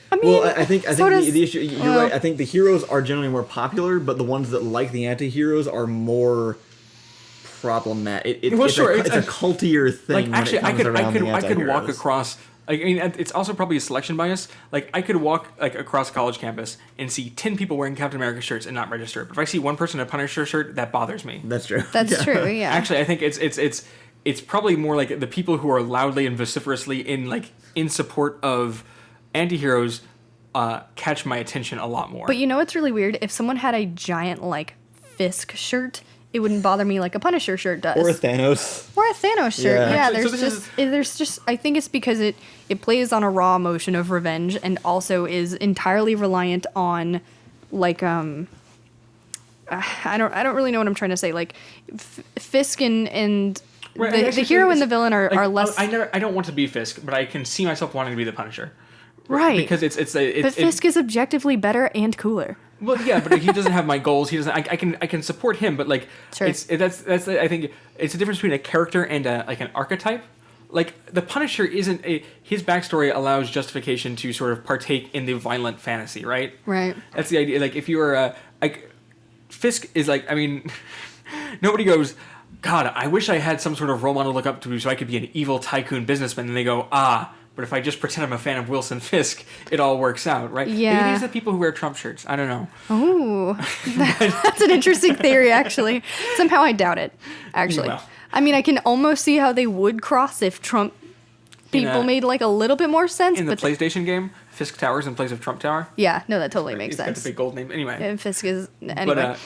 I mean, Well, I think so does- the issue. You're well- right. I think the heroes are generally more popular, but the ones that like the anti-heroes are more problematic. Well, sure, It's a cultier thing. Like, when actually, it comes around the I could walk anti-heroes. across. I mean, it's also probably a selection bias. Like, I could walk like across a college campus and see 10 people wearing Captain America shirts and not register. But if I see one person in a Punisher shirt, that bothers me. That's true. That's Yeah. true. Yeah. Actually, I think it's probably more like the people who are loudly and vociferously in support of anti-heroes catch my attention a lot more. But you know what's really weird? If someone had a giant like Fisk shirt, it wouldn't bother me like a Punisher shirt does. Or a Thanos. Or a Thanos shirt. Yeah. Yeah, Actually, so there's just I think it's because it plays on a raw emotion of revenge and also is entirely reliant on like I don't really know what I'm trying to say. Like Fisk and Right, the actually, hero and the it's- villain are like, less I don't want to be Fisk, but I can see myself wanting to be the Punisher. right. Because it's but Fisk is objectively better and cooler. well, yeah, but he doesn't have my goals. He doesn't. I can support him, but like Sure. that's I think it's a difference between a character and like an archetype. Like, the Punisher isn't his backstory allows justification to sort of partake in the violent fantasy, right? Right. That's the idea. Like, if you were like Fisk is like, I mean, nobody goes, God, I wish I had some sort of role model to look up to so I could be an evil tycoon businessman. And they go, but if I just pretend I'm a fan of Wilson Fisk, it all works out, right? Yeah. Maybe these are the people who wear Trump shirts. I don't know. Ooh, that's an interesting theory, actually. Somehow I doubt it, actually. Well. I mean, I can almost see how they would cross if Trump people made like a little bit more sense. In the but PlayStation game, Fisk Towers in place of Trump Tower. yeah, no, that totally makes He's got sense. the big gold name. Anyway. And Fisk is anyway. But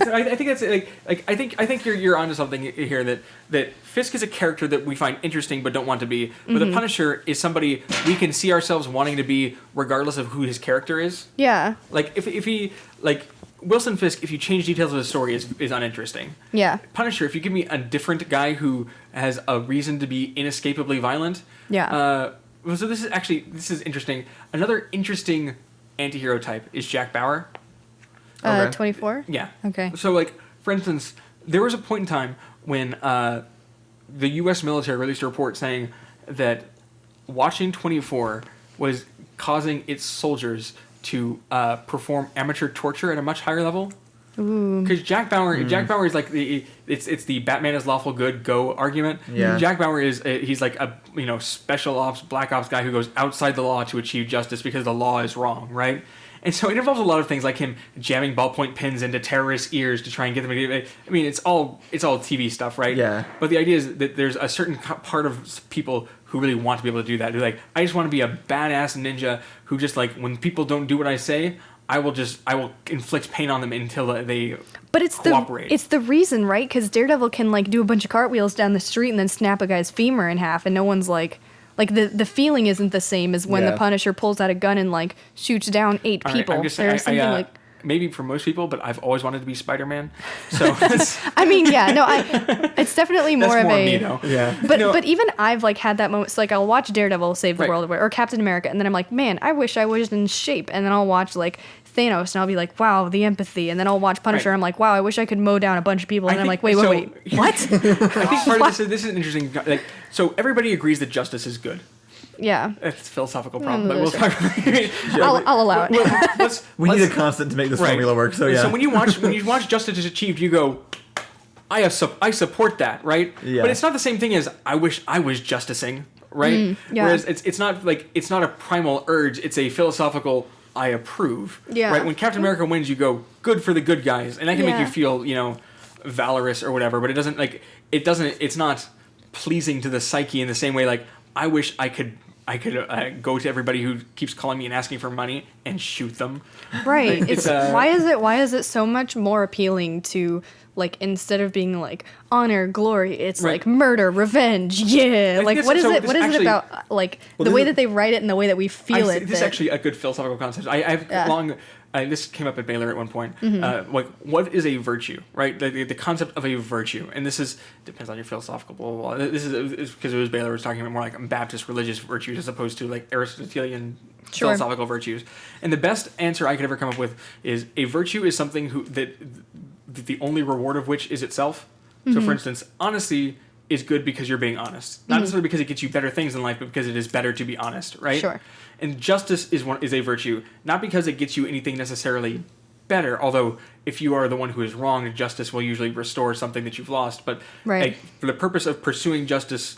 so I think that's like I think you're onto something here that Fisk is a character that we find interesting but don't want to be. But the Punisher is somebody we can see ourselves wanting to be regardless of who his character is. yeah, Like if he like Wilson Fisk, if you change details of his story, is uninteresting. yeah, Punisher, if you give me a different guy who has a reason to be inescapably violent. yeah. So this is interesting. Another interesting anti-hero type is Jack Bauer. Okay. 24. Yeah. Okay. So, like, for instance, there was a point in time when the U.S. military released a report saying that watching 24 was causing its soldiers to perform amateur torture at a much higher level. Because Jack Bauer is like it's the Batman is lawful good go argument. Yeah. Jack Bauer is he's like a special ops black ops guy who goes outside the law to achieve justice because the law is wrong, right? And so it involves a lot of things like him jamming ballpoint pens into terrorists' ears to try and get them to. I mean, it's all TV stuff, right? Yeah. But the idea is that there's a certain part of people who really want to be able to do that. They're like, I just want to be a badass ninja who just like when people don't do what I say, I will inflict pain on them until they But it's cooperate. it's the reason, right? Because Daredevil can like do a bunch of cartwheels down the street and then snap a guy's femur in half, and no one's like the feeling isn't the same as when the Punisher pulls out a gun and like shoots down 8 All people. right, I'm just There's saying, something like. Maybe for most people, but I've always wanted to be Spider-Man. So I mean, yeah, no, it's definitely more that's of more a. me, though. Yeah. But even I've like had that moment. So like I'll watch Daredevil save the world or Captain America, and then I'm like, man, I wish I was in shape. And then I'll watch like Thanos, and I'll be like, wow, the empathy. And then I'll watch Punisher, and I'm like, wow, I wish I could mow down a bunch of people. And I'm like, wait, what? I think part of this is an interesting. Like, so everybody agrees that justice is good. Yeah. It's a philosophical problem, but we'll talk. I'll allow it. We need a constant to make this formula work. So yeah. So when you watch justice is achieved, you go, I support that, right? Yeah. But it's not the same thing as I wish I was justicing, right? Yeah. Whereas it's not a primal urge. It's a philosophical. I approve. Yeah. Right. When Captain America wins, you go good for the good guys, and that can make you feel valorous or whatever. But it doesn't It's not pleasing to the psyche in the same way. Like I wish I could go to everybody who keeps calling me and asking for money and shoot them. Right. Why is it so much more appealing to like instead of being like honor, glory, it's like murder, revenge. Yeah. Like what is it about like the way that they write it and the way that we feel it? This is actually a good philosophical concept. This came up at Baylor at one point. Like, what is a virtue, right? The concept of a virtue, and this depends on your philosophical blah blah blah. This is because it was Baylor was talking about more like Baptist religious virtues as opposed to like Aristotelian philosophical virtues. And the best answer I could ever come up with is a virtue is something that the only reward of which is itself. So, for instance, honesty is good because you're being honest, not necessarily because it gets you better things in life, but because it is better to be honest, right? Sure. And justice is a virtue, not because it gets you anything necessarily better. Although, if you are the one who is wronged, justice will usually restore something that you've lost. But like, for the purpose of pursuing justice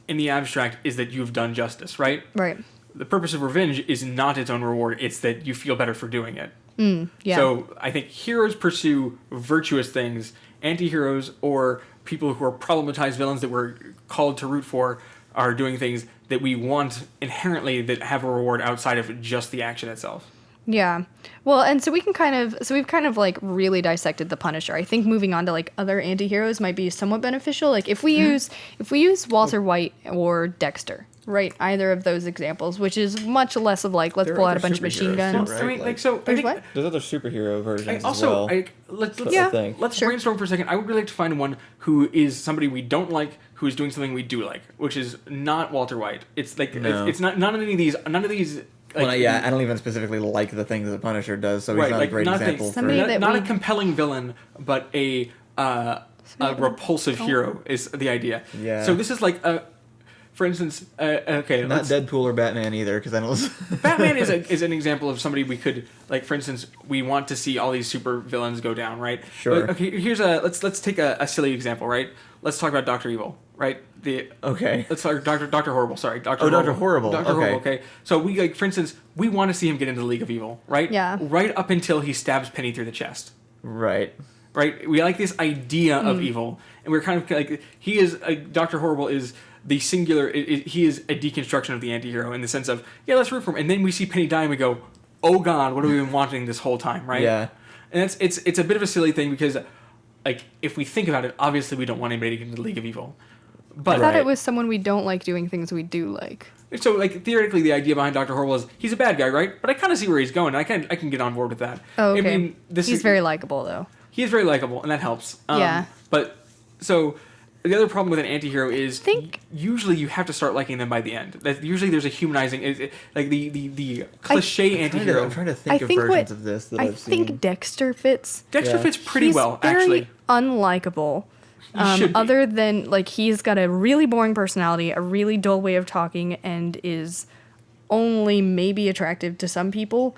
in the abstract is that you've done justice, right? Right. The purpose of revenge is not its own reward; it's that you feel better for doing it. Yeah. So I think heroes pursue virtuous things. Antiheroes or people who are problematized villains that we're called to root for are doing things that we want inherently that have a reward outside of just the action itself. Yeah. Well, and so we've kind of like really dissected the Punisher. I think moving on to like other anti-heroes might be somewhat beneficial. Like if we use Walter White or Dexter, right? Either of those examples, which is much less of like let's pull out a bunch of machine guns. Too, right? I mean, like, so I think what? There's other superhero versions also, as well. Let's brainstorm for a second. I would really like to find one who is somebody we don't like, who is doing something we do like, which is not Walter White. It's like it's not none of these. Like, I don't even specifically like the things that Punisher does, so he's not a great example. Not a compelling villain, but a repulsive hero is the idea. Yeah. So this is like for instance, okay, not Deadpool or Batman either, because I don't. Batman is an example of somebody we could like. For instance, we want to see all these super villains go down, right? Sure. But, okay, let's take a silly example, right? Let's talk about Dr. Evil, right? Let's talk Dr. Horrible. Sorry, Dr. Dr. Horrible. Dr. Horrible. Okay. So we like, for instance, we want to see him get into the League of Evil, right? Yeah. Right up until he stabs Penny through the chest. Right. Right. We like this idea of evil, and we're kind of like Dr. Horrible is the singular. He is a deconstruction of the antihero in the sense of let's root for him, and then we see Penny die, and we go, oh God, what have we been wanting this whole time, right? Yeah. And it's a bit of a silly thing because, like, if we think about it, obviously we don't want anybody to get into the League of Evil. But I thought it was someone we don't like doing things we do like. So, like, theoretically, the idea behind Dr. Horrible is he's a bad guy, right? But I kind of see where he's going. I can get on board with that. Oh, okay. I mean, he's very likable, though. He is very likable, and that helps. Yeah. But, so, the other problem with an anti-hero is usually you have to start liking them by the end. Usually there's a humanizing, like the cliche anti-hero. I'm trying to think of versions of this that I've seen. I think Dexter fits. Dexter fits pretty well, actually. He's very unlikable. Other than, like, he's got a really boring personality, a really dull way of talking, and is only maybe attractive to some people,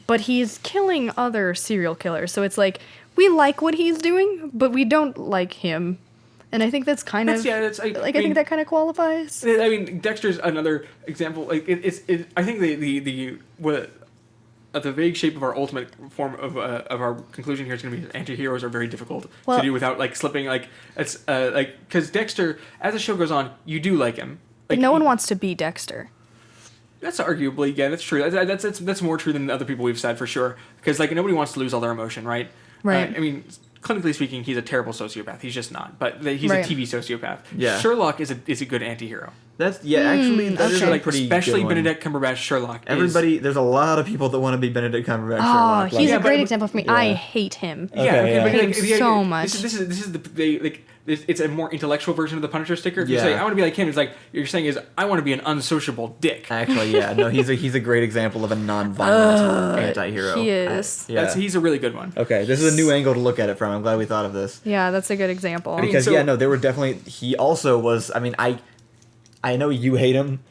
but he's killing other serial killers. So it's like, we like what he's doing, but we don't like him. And I think that's kind of... I think that kind of qualifies. I mean, Dexter's another example. Like, I think the vague shape of our ultimate form of our conclusion here is going to be anti-heroes are very difficult to do without like slipping it's because Dexter, as the show goes on, you do like him. Like, but no one wants to be Dexter. That's arguably, yeah, that's true. That's more true than other people we've said for sure. Because like nobody wants to lose all their emotion, right? Right. I mean, clinically speaking, he's a terrible sociopath. He's just not. But he's a TV sociopath. Yeah. Sherlock is a good anti-hero. That's actually that is okay. a pretty Especially good one. Benedict Cumberbatch Sherlock. There's a lot of people that want to be Benedict Cumberbatch. Oh, Sherlock. he's Like, a great example for me. yeah. I hate him. Okay, yeah. I hate him so much. This is it's a more intellectual version of the Punisher sticker. If you Yeah. say I want to be like him, it's like you're saying is I want to be an unsociable dick. Actually, yeah, no, he's a great example of a non-violent anti-hero. He is. He's a really good one. Okay, this is a new angle to look at it from. I'm glad we thought of this. Yeah, that's a good example. mean, Because so- there were definitely. He also was. I mean, I know you hate him,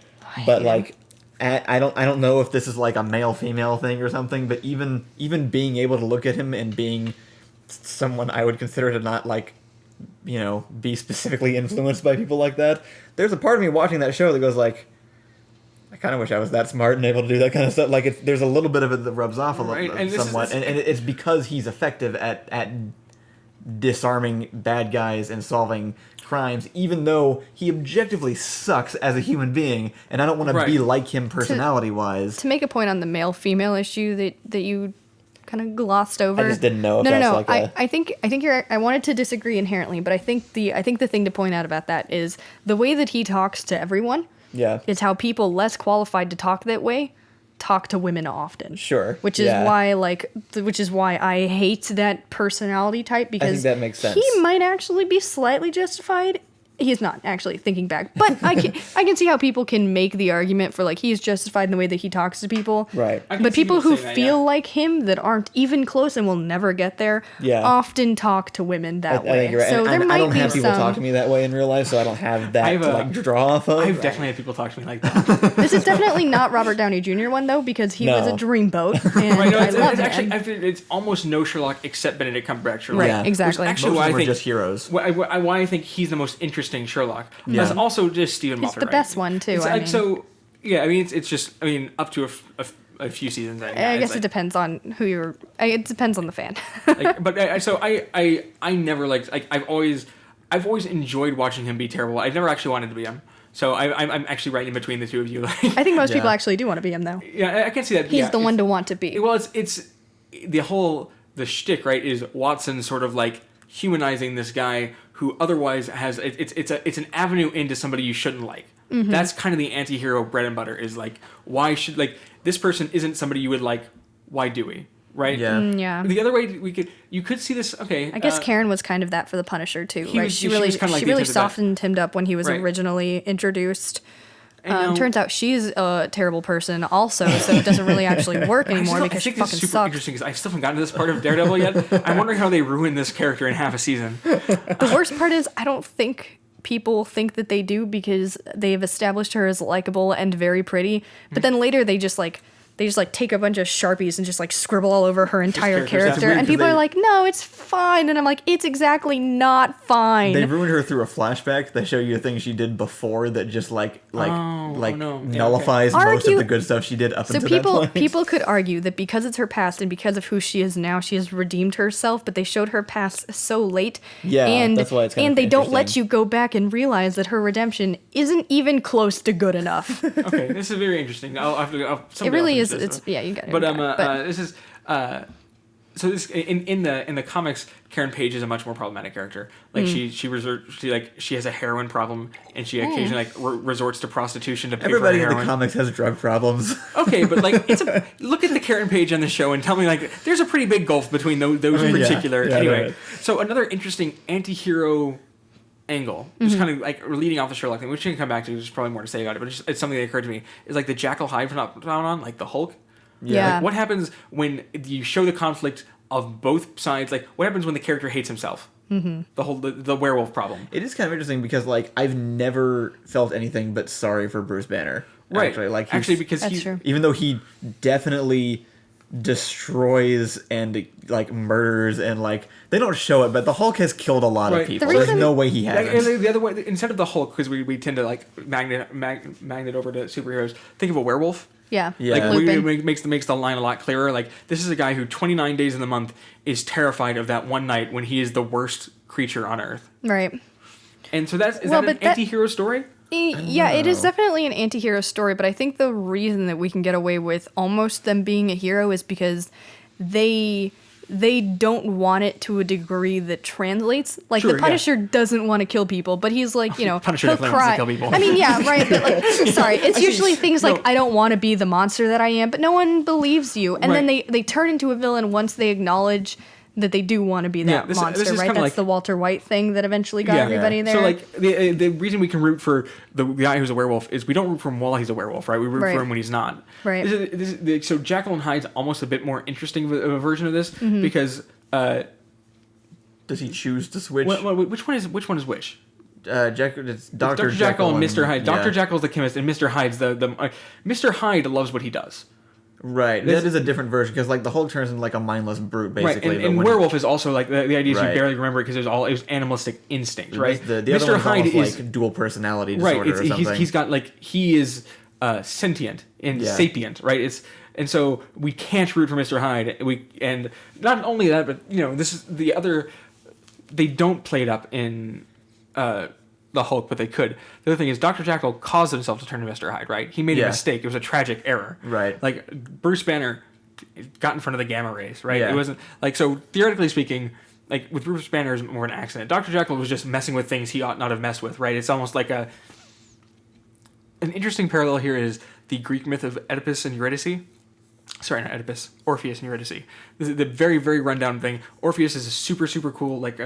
but him. like, I don't know if this is like a male female thing or something. But even being able to look at him and being someone I would consider to not like, be specifically influenced by people like that. There's a part of me watching that show that goes like, I kind of wish I was that smart and able to do that kind of stuff. Like, there's a little bit of it that rubs off a little Right, and this somewhat, and it's because he's effective at disarming bad guys and solving crimes, even though he objectively sucks as a human being, and I don't want to be like him personality-wise. To make a point on the male-female issue that you kind of glossed over. I just didn't know if that's no. like a... I think you're. I wanted to disagree inherently, but I think the thing to point out about that is the way that he talks to everyone. Yeah. Is how people less qualified to talk that way talk to women often. Sure. Which is why I hate that personality type, because I think that makes sense. He might actually be slightly justified. He's not actually thinking back, but I can see how people can make the argument for like he's justified in the way that he talks to people. Right. I can But see people people who saying that, feel yeah. like him that aren't even close and will never get there often talk to women that way. I think you're right. So And there might I don't be have people some. talk to me that way in real life, so I don't have that to like draw off of. I've definitely had people talk to me like that. This is definitely not Robert Downey Jr. one though, because he was a No. dreamboat, and Right, no, I it's love actually him. I think it's almost no Sherlock except Benedict Cumberbatch Sherlock. Right, Yeah. exactly. Which actually Most why of I them are think just heroes. why I think he's the most interesting Sherlock. Yeah. That's also just Stephen It's Moffat. the right? best one too. It's I like, mean. so yeah, I mean it's just up to a few seasons. I guess it depends on who you're. It depends on the fan. But I never liked like I've always enjoyed watching him be terrible. I've never actually wanted to be him. So I'm actually right in between the two of you. Like, I think most people Yeah. actually do want to be him though. yeah, I can see that. He's the one to want to be. Well, it's the shtick, right? Is Watson sort of like humanizing this guy who otherwise has it's an avenue into somebody you shouldn't like. Mm-hmm. That's kind of the anti-hero bread and butter. Is like why should like this person isn't somebody you would like? Why do we? Right? Yeah. Yeah. The other way you could see this. Okay, I guess Karen was kind of that for the Punisher too, he right? was- She she really was kinda like she the really antithesis of that. softened him up when he was Right. originally introduced. now- Turns out she's a terrible person also, so it doesn't really actually work anymore because she I think this fucking is super sucks. interesting because I still haven't gotten to this part of Daredevil yet. I'm wondering how they ruined this character in half a season. The worst part is I don't think people think that they do because they've established her as likable and very pretty, but then later they just take a bunch of Sharpies and just like scribble all over her entire characters. That's character, weird and 'cause people they- are like, "No, it's fine," and I'm like, "It's exactly not fine." They ruined her through a flashback. They show you a thing she did before that just no. Yeah, nullifies most Argue- of the good stuff she did up So until people that point. people could argue that because it's her past and because of who she is now, she has redeemed herself. But they showed her past so late, Yeah, and that's why it's kind and of they don't let interesting. you go back and realize that her redemption isn't even close to good enough. Okay, this is very interesting. I'll have to. It somebody really else is. finish this, It's yeah, you got it. But you got it. this is so this in the comics, Karen Page is a much more problematic character. Like Hmm. she has a heroin problem, and she occasionally resorts to prostitution to pay Everybody for in her the heroin. comics has drug problems. Okay, but like look at the Karen Page on the show and tell me like there's a pretty big gulf between those in Yeah, particular. yeah, Anyway, right. so another interesting anti-hero angle, just kind of like leading off the Sherlock thing, which we can come back to. There's probably more to say about it, but it's something that occurred to me. Is like the Jackal Hyde phenomenon, like the Hulk. Yeah. Like, what happens when you show the conflict of both sides? Like, what happens when the character hates himself? Mm-hmm. The werewolf problem. It is kind of interesting because like I've never felt anything but sorry for Bruce Banner. Right. Actually, Because That's he's true. even though he definitely destroys and like murders and like they don't show it, but the Hulk has killed a lot Right. of people. The There's reason- no way he Like, hasn't. and the other way, instead of the Hulk, because we tend to like magnet over to superheroes. Think of a werewolf. Yeah, Yeah. Like Lupin. makes the line a lot clearer. Like this is a guy who 29 days in the month is terrified of that one night when he is the worst creature on Earth. Right. And so is Well, that an but that- anti-hero story? Yeah, it is know. definitely an anti-hero story, but I think the reason that we can get away with almost them being a hero is because they don't want it to a degree that translates. Like, Sure, the Punisher doesn't want to kill people, but he's like, Punisher he'll definitely wants to cry. kill people. I mean, yeah, right, but like, sorry, it's usually things like, I don't want to be the monster that I am, but no one believes you. And then they turn into a villain once they acknowledge that they do want to be that monster, this is right? kinda That's like, the Walter White thing that eventually got everybody there. So like the reason we can root for the guy who's a werewolf is we don't root for him while he's a werewolf, right? We root for him when he's not. Right. So Jekyll and Hyde's almost a bit more interesting of a version of this because Does he choose to switch? which one is which? It's Dr. Jekyll and Mr. Hyde. Yeah. Dr. Jekyll's the chemist, and Mr. Hyde's the Mr. Hyde loves what he does. Right, that is a different version because like the Hulk turns into like a mindless brute basically. Right, and werewolf is also like the idea is you Right. barely remember it because it was animalistic instinct, right? The other Mr. one's Hyde almost is like dual personality disorder right. or something. He's got like he is sentient and sapient, right? And so we can't root for Mr. Hyde. And not only that, but this is the other. They don't play it up in the Hulk, but they could. The other thing is Dr. Jekyll caused himself to turn to Mr. Hyde, right? He made a mistake. It was a tragic error. Right. Like Bruce Banner got in front of the gamma rays, right? Yeah. It wasn't like so theoretically speaking, like with Bruce Banner is more an accident. Dr. Jekyll was just messing with things he ought not have messed with, right? It's almost like an interesting parallel here is the Greek myth of Oedipus and Eurydice. Sorry, not Oedipus. Orpheus and Eurydice. This is the very, very rundown thing. Orpheus is a super, super cool, like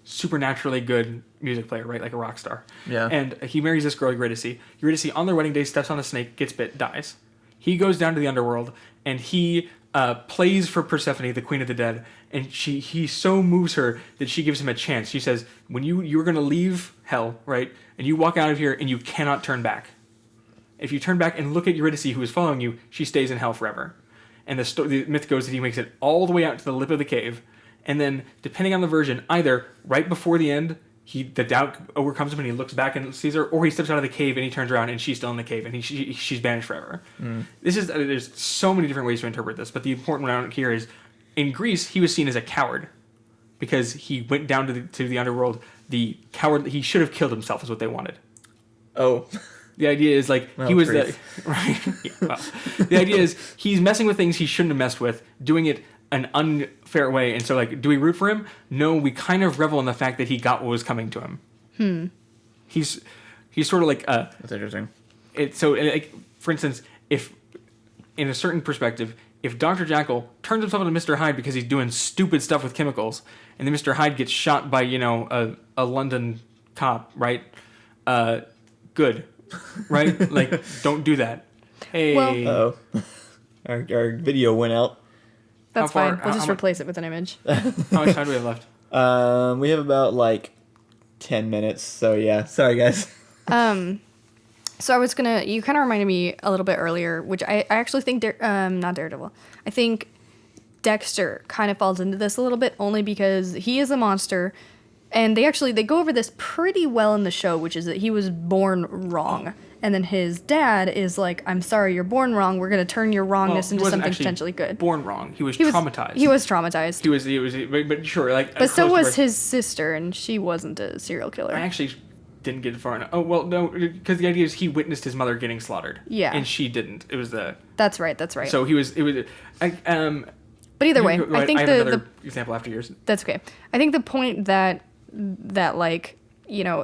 supernaturally good music player, right? Like a rock star. Yeah. And he marries this girl, Eurydice. Eurydice, on their wedding day, steps on a snake, gets bit, dies. He goes down to the underworld, and he plays for Persephone, the queen of the dead, and he so moves her that she gives him a chance. She says, when you're going to leave hell, right, and you walk out of here, and you cannot turn back. If you turn back and look at Eurydice, who is following you, she stays in hell forever. And the myth goes that he makes it all the way out to the lip of the cave, and then, depending on the version, either right before the end, the doubt overcomes him and he looks back and sees her, or he steps out of the cave and he turns around and she's still in the cave and she's banished forever. There's so many different ways to interpret this, but the important one out here is, in Greece, he was seen as a coward because he went down to the underworld. The coward, he should have killed himself, is what they wanted. Oh. The idea is like he was Greece. right. Yeah, well, the idea is he's messing with things he shouldn't have messed with, doing it an unfair way, and so like, do we root for him? No, we kind of revel in the fact that he got what was coming to him. He's sort of like That's interesting. Like, for instance, if in a certain perspective, if Dr. Jekyll turns himself into Mr. Hyde because he's doing stupid stuff with chemicals, and then Mr. Hyde gets shot by a London cop, right? Good, right? Like, don't do that. Hey, Well- Our video went out. That's How far- fine. We'll just how mu- replace it with an image. how much time do we have left? We have about like 10 minutes, so yeah. Sorry, guys. So you kind of reminded me a little bit earlier, which I actually think, not Daredevil. I think Dexter kind of falls into this a little bit, only because he is a monster, and they go over this pretty well in the show, which is that he was born wrong. And then his dad is like, I'm sorry, you're born wrong. We're going to turn your wrongness He into wasn't something actually potentially good. Born wrong. He was traumatized. He was traumatized. He was, but sure, like. But so close was to- his sister, and she wasn't a serial killer. I actually didn't get far enough. Oh well, no, because the idea is he witnessed his mother getting slaughtered. Yeah. And she didn't. It was the. That's right. So he was. It was. But either way, I think have the another example after yours. That's okay. I think the point that like,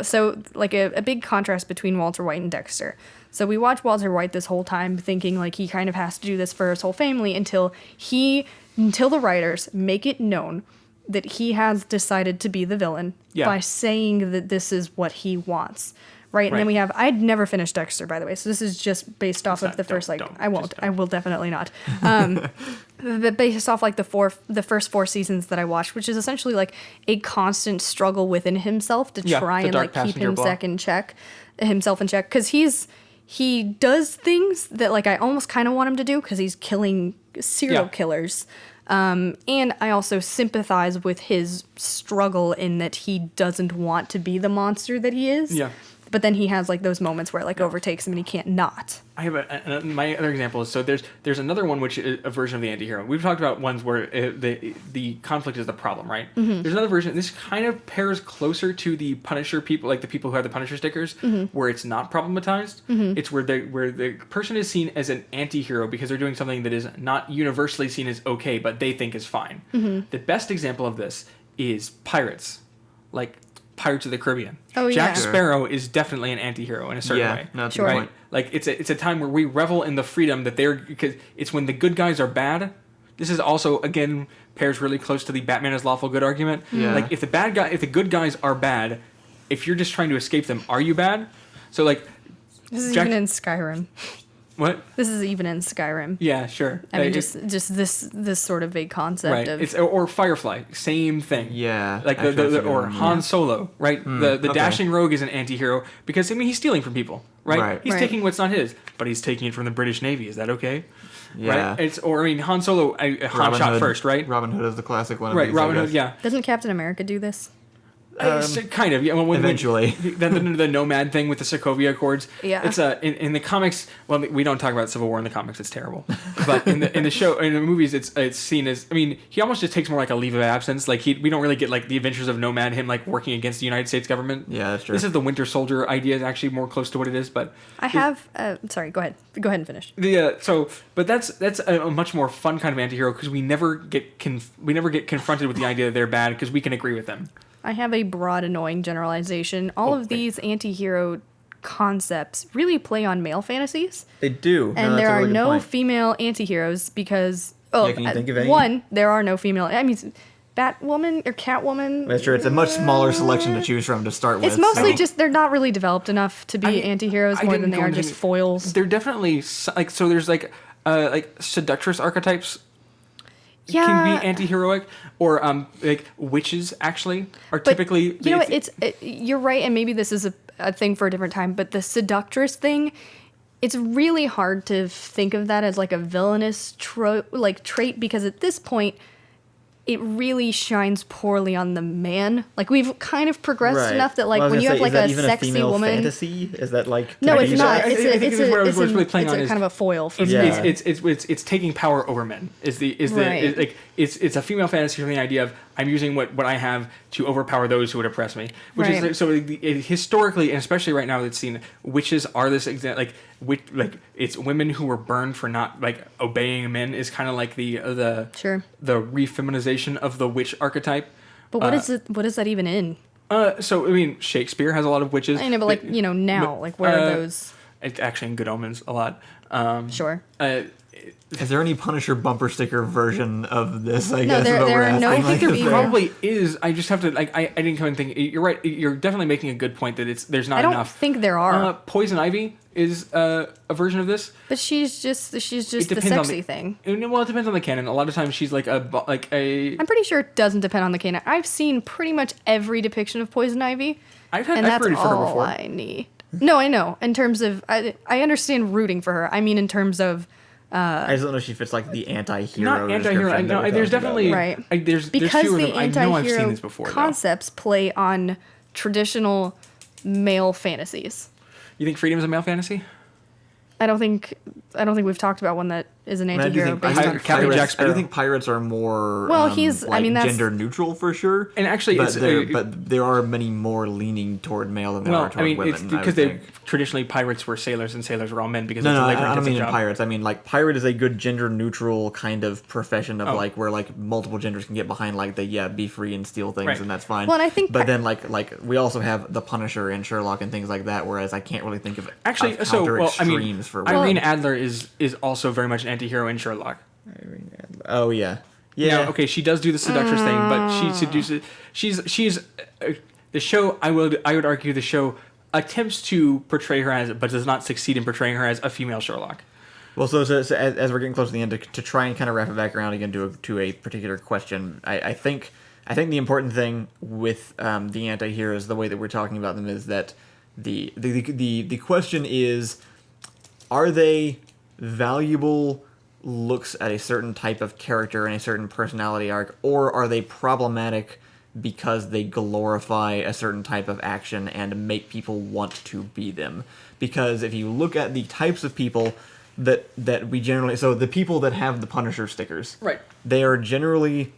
so like a big contrast between Walter White and Dexter. So we watch Walter White this whole time thinking like he kind of has to do this for his whole family until the writers make it known that he has decided to be the villain by saying that this is what he wants. Right? And then we have, I'd never finished Dexter, by the way, so this is just based off of the first, I won't. I will definitely not. But based off like the first 4 seasons that I watched, which is essentially like a constant struggle within himself to try and like keep himself in check, because he does things that like I almost kind of want him to do because he's killing serial killers. And I also sympathize with his struggle in that he doesn't want to be the monster that he is. Yeah. but then he has like those moments where it like overtakes him and he can't not. I have my other example is, so there's another one which is a version of the anti-hero. We've talked about ones where the conflict is the problem, right? Mm-hmm. There's another version. This kind of pairs closer to the Punisher people, like the people who have the Punisher stickers, where it's not problematized. It's where the person is seen as an anti-hero because they're doing something that is not universally seen as okay, but they think is fine. The best example of this is pirates, like Pirates of the Caribbean. Oh, Jack yeah. Sparrow is definitely an anti-hero in a certain way. No, that's Sure. a good Right? point. Like it's a time where we revel in the freedom that because it's when the good guys are bad. This is also again pairs really close to the Batman is lawful good argument. Yeah. Like if the good guys are bad, if you're just trying to escape them, are you bad? So like This is Jack- even in Skyrim. what? This is even in Skyrim. Yeah, sure. I mean, just this sort of vague concept right. of It's or Firefly, same thing. Yeah. Like actually, that's a good or one, Han yeah. Solo, right? The okay. dashing rogue is an anti-hero because I mean he's stealing from people, right? Right. He's Right. taking what's not his, but he's taking it from the British Navy. Is that okay? Yeah. Right? It's or I mean Han Solo, Han Robin shot Hood- first, right? Robin Hood is the classic one. Of Right, these, I Robin Hood, guess. yeah. Doesn't Captain America do this? Kind of, yeah. When Eventually. the Nomad thing with the Sokovia Accords. Yeah. It's in the comics. Well, we don't talk about Civil War in the comics. It's terrible. But in the show, in the movies, it's seen as. I mean, he almost just takes more like a leave of absence. Like we don't really get like the adventures of Nomad, him like working against the United States government. Yeah, that's true. This is the Winter Soldier idea is actually more close to what it is, but I have. Sorry, go ahead. Go ahead and finish. but that's a much more fun kind of antihero because we never get confronted with the idea that they're bad because we can agree with them. I have a broad, annoying generalization. All of Okay. these anti-hero concepts really play on male fantasies, They do. and that's there a are really good no point. female anti-heroes because Yeah, can you think of any? one, there are no female. I mean, Batwoman or Catwoman. That's true. It's a much smaller selection to choose from to start with. It's mostly so- just they're not really developed enough to be anti-heroes more didn't than they go are into just any- foils. They're definitely like so. There's like seductress archetypes Yeah. can be anti-heroic, or like witches actually are But typically. you know what? You're right, and maybe this is a thing for a different time. But the seductress thing, it's really hard to think of that as like a villainous trait because at this point, it really shines poorly on the man. Like we've kind of progressed Right. enough that like Well, I was when you gonna have say, like is that a even sexy female woman. fantasy? Is that like No, to it's be- not. I It's think it's this is what I was a really playing on is- kind of a foil for It's, me. Yeah. it's taking power over men. Right. Like it's a female fantasy from the idea of I'm using what I have to overpower those who would oppress me. Which Right. is so historically and especially right now it's seen witches are this it's women who were burned for not like obeying men is kind of like the Sure. the refeminization of the witch archetype. But what is it? What is that even in? So I mean Shakespeare has a lot of witches. I know, but like now, but, like where are those? It's actually in Good Omens a lot. Sure. Is there any Punisher bumper sticker version of this? I No, guess there- is what there we're are no asking. I think female- there Is probably is. I just have to like. I didn't come and think. You're right. You're definitely making a good point that there's not I don't enough. think there are. Poison Ivy is a version of this. But she's just the depends on sexy the- thing. Well, it depends on the canon. A lot of times she's like a. I'm pretty sure it doesn't depend on the canon. I've seen pretty much every depiction of Poison Ivy, I've and that's rooted for her all before. I need. No, I know. In terms of, I understand rooting for her. I mean, in terms of I just don't know if she fits like the anti-hero. Not anti-hero. description that No, we're there's talking about. definitely right there's because few of the them. I know I've seen anti-hero this before. Though. concepts play on traditional male fantasies. You think freedom's a male fantasy? I don't think we've talked about one that is an I mean, I do anti-hero think, I based do on think Captain pirates, Jack I do Sparrow. think pirates are more Well, he's- I like, mean, that's- gender neutral for sure. And actually, but it's but there are many more leaning toward male than there are well, toward I mean, women. it's I because would they think. traditionally pirates were sailors and sailors were all men because No, it's no, a I labor don't intensive mean in job. pirates. I mean like pirate is a good gender neutral kind of profession of Oh. like where like multiple genders can get behind like the be free and steal things Right. and that's fine. Well, and I think but then like we also have the Punisher and Sherlock and things like that. Whereas I can't really think of Actually, of so counter well, I mean, extremes for Irene women. Adler is also very much an anti-hero in Sherlock. Oh yeah, You yeah. know, okay, she does do the seductress thing, but she seduces. She's the show. I would argue the show attempts to portray her as, but does not succeed in portraying her as a female Sherlock. Well, so as we're getting close to the end, to try and kind of wrap it back around again to a particular question, I think the important thing with the anti-heroes, the way that we're talking about them, is that the question is, are they valuable looks at a certain type of character and a certain personality arc, or are they problematic because they glorify a certain type of action and make people want to be them. Because if you look at the types of people that we generally... So the people that have the Punisher stickers... Right. They are generally...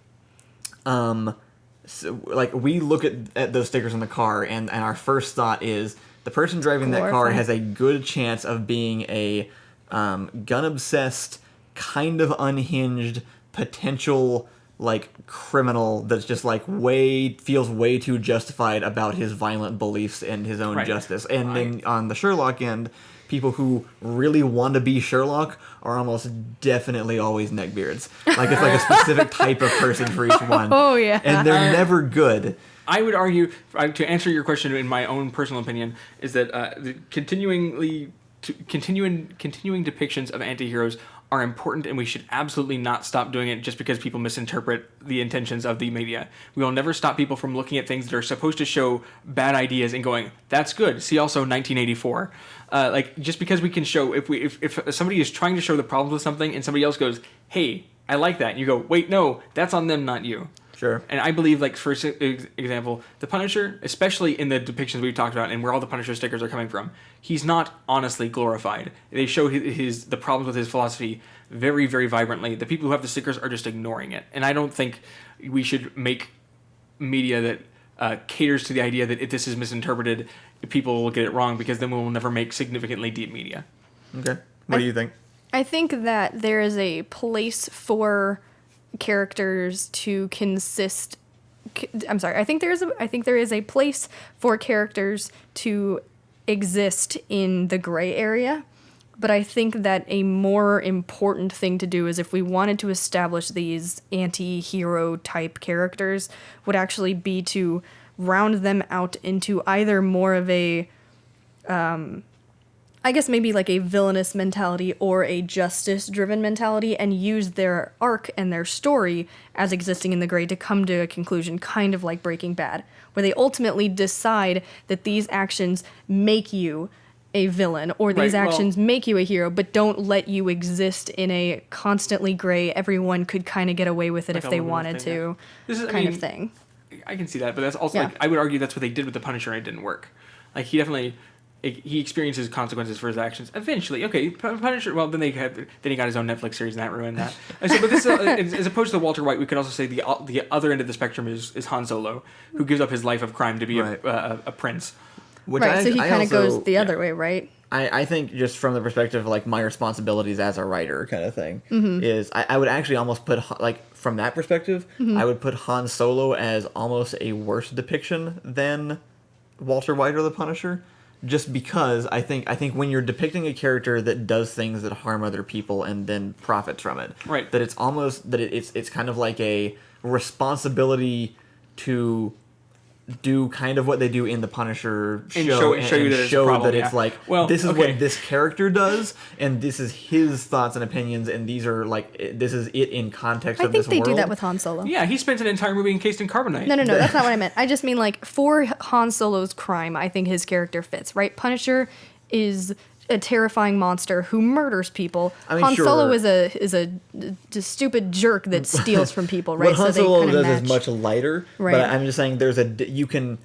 So, like, we look at those stickers on the car, and our first thought is the person driving that car has a good chance of being a gun-obsessed, kind of unhinged, potential, like, criminal that's just, like, feels way too justified about his violent beliefs and his own justice. And then on the Sherlock end, people who really want to be Sherlock are almost definitely always neckbeards. Like, it's like a specific type of person for each one. Oh, yeah. And they're never good. I would argue, to answer your question in my own personal opinion, is that the continuing depictions of anti-heroes are important, and we should absolutely not stop doing it just because people misinterpret the intentions of the media. We will never stop people from looking at things that are supposed to show bad ideas and going, that's good. See also 1984. Like, just because we can show, if somebody is trying to show the problems with something and somebody else goes, hey, I like that, and you go, wait, no, that's on them, not you. Sure. And I believe, like, for example, the Punisher, especially in the depictions we've talked about and where all the Punisher stickers are coming from, he's not honestly glorified. They show the problems with his philosophy very, very vibrantly. The people who have the stickers are just ignoring it. And I don't think we should make media that caters to the idea that if this is misinterpreted, people will get it wrong, because then we will never make significantly deep media. Okay. What do you think? I think that there is a place for characters to consist. I'm sorry. I think there is a place for characters to exist in the gray area, but I think that a more important thing to do is, if we wanted to establish these anti-hero type characters, would actually be to round them out into either more of a I guess maybe like a villainous mentality or a justice-driven mentality, and use their arc and their story as existing in the gray to come to a conclusion, kind of like Breaking Bad, where they ultimately decide that these actions make you a villain, or these actions make you a hero, but don't let you exist in a constantly gray, everyone could kind of get away with it like if they wanted to, of thing. I can see that, but that's also, like, I would argue that's what they did with the Punisher, and it didn't work. Like, he experiences consequences for his actions. Eventually, okay, Punisher. Well, then he got his own Netflix series, and that ruined that. So, but this, as opposed to Walter White, we could also say the other end of the spectrum is Han Solo, who gives up his life of crime to be a prince. Which so he kind of goes the other way, right? I think, just from the perspective of, like, my responsibilities as a writer kind of thing, is I would actually almost put, like, from that perspective, I would put Han Solo as almost a worse depiction than Walter White or the Punisher. Just because I think when you're depicting a character that does things that harm other people and then profits from it, that it's almost that it's kind of like a responsibility to do kind of what they do in the Punisher show and show that it's like, well, this is what this character does, and this is his thoughts and opinions, and these are like, this is it in context of this world. I think they do that with Han Solo. Yeah, he spends an entire movie encased in carbonite. No, that's not what I meant. I just mean, like, for Han Solo's crime, I think his character fits, right? Punisher is a terrifying monster who murders people. I mean, Han Solo is a stupid jerk that steals from people, right? What Han Solo does is much lighter, right? But I'm just saying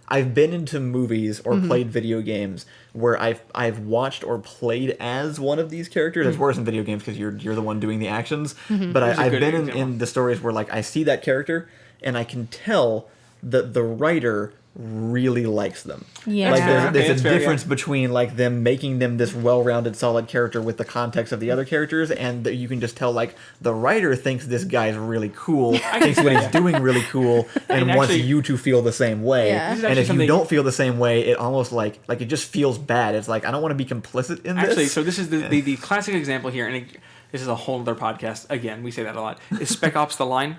I've been into movies or played video games where I've watched or played as one of these characters. It's worse in video games because you're the one doing the actions. But I've been in the stories where, like, I see that character and I can tell that the writer really likes them. Yeah. Like, there's a difference between, like, them making them this well-rounded, solid character with the context of the other characters, and you can just tell, like, the writer thinks this guy's really cool, thinks what he's doing really cool, and wants you to feel the same way. Yeah. And if you don't feel the same way, it almost like it just feels bad. It's like, I don't want to be complicit in this. Actually, so this is the classic example here, and this is a whole other podcast. Again, we say that a lot. Is Spec Ops: The Line?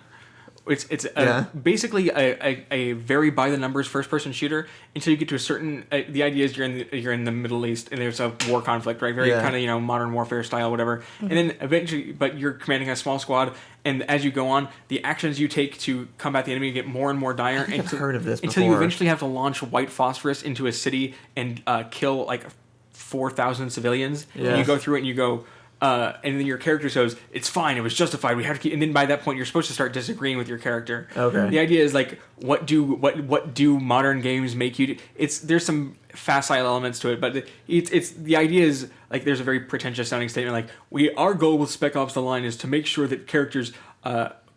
It's basically a very by the numbers first person shooter until you get to a certain. The idea is you're in the Middle East and there's a war conflict, right? Very kind of modern warfare style, whatever. And then eventually, but you're commanding a small squad, and as you go on, the actions you take to combat the enemy get more and more dire. I've heard of this until before. You eventually have to launch white phosphorus into a city and kill like 4,000 civilians. And you go through it and you go. and then your character says it's fine, it was justified, we have to keep, and then by that point you're supposed to start disagreeing with your character. Okay. The idea is like, what do modern games make you do? There's some facile elements to it, but it's the idea is like, there's a very pretentious sounding statement like, our goal with Spec Ops: The Line is to make sure that characters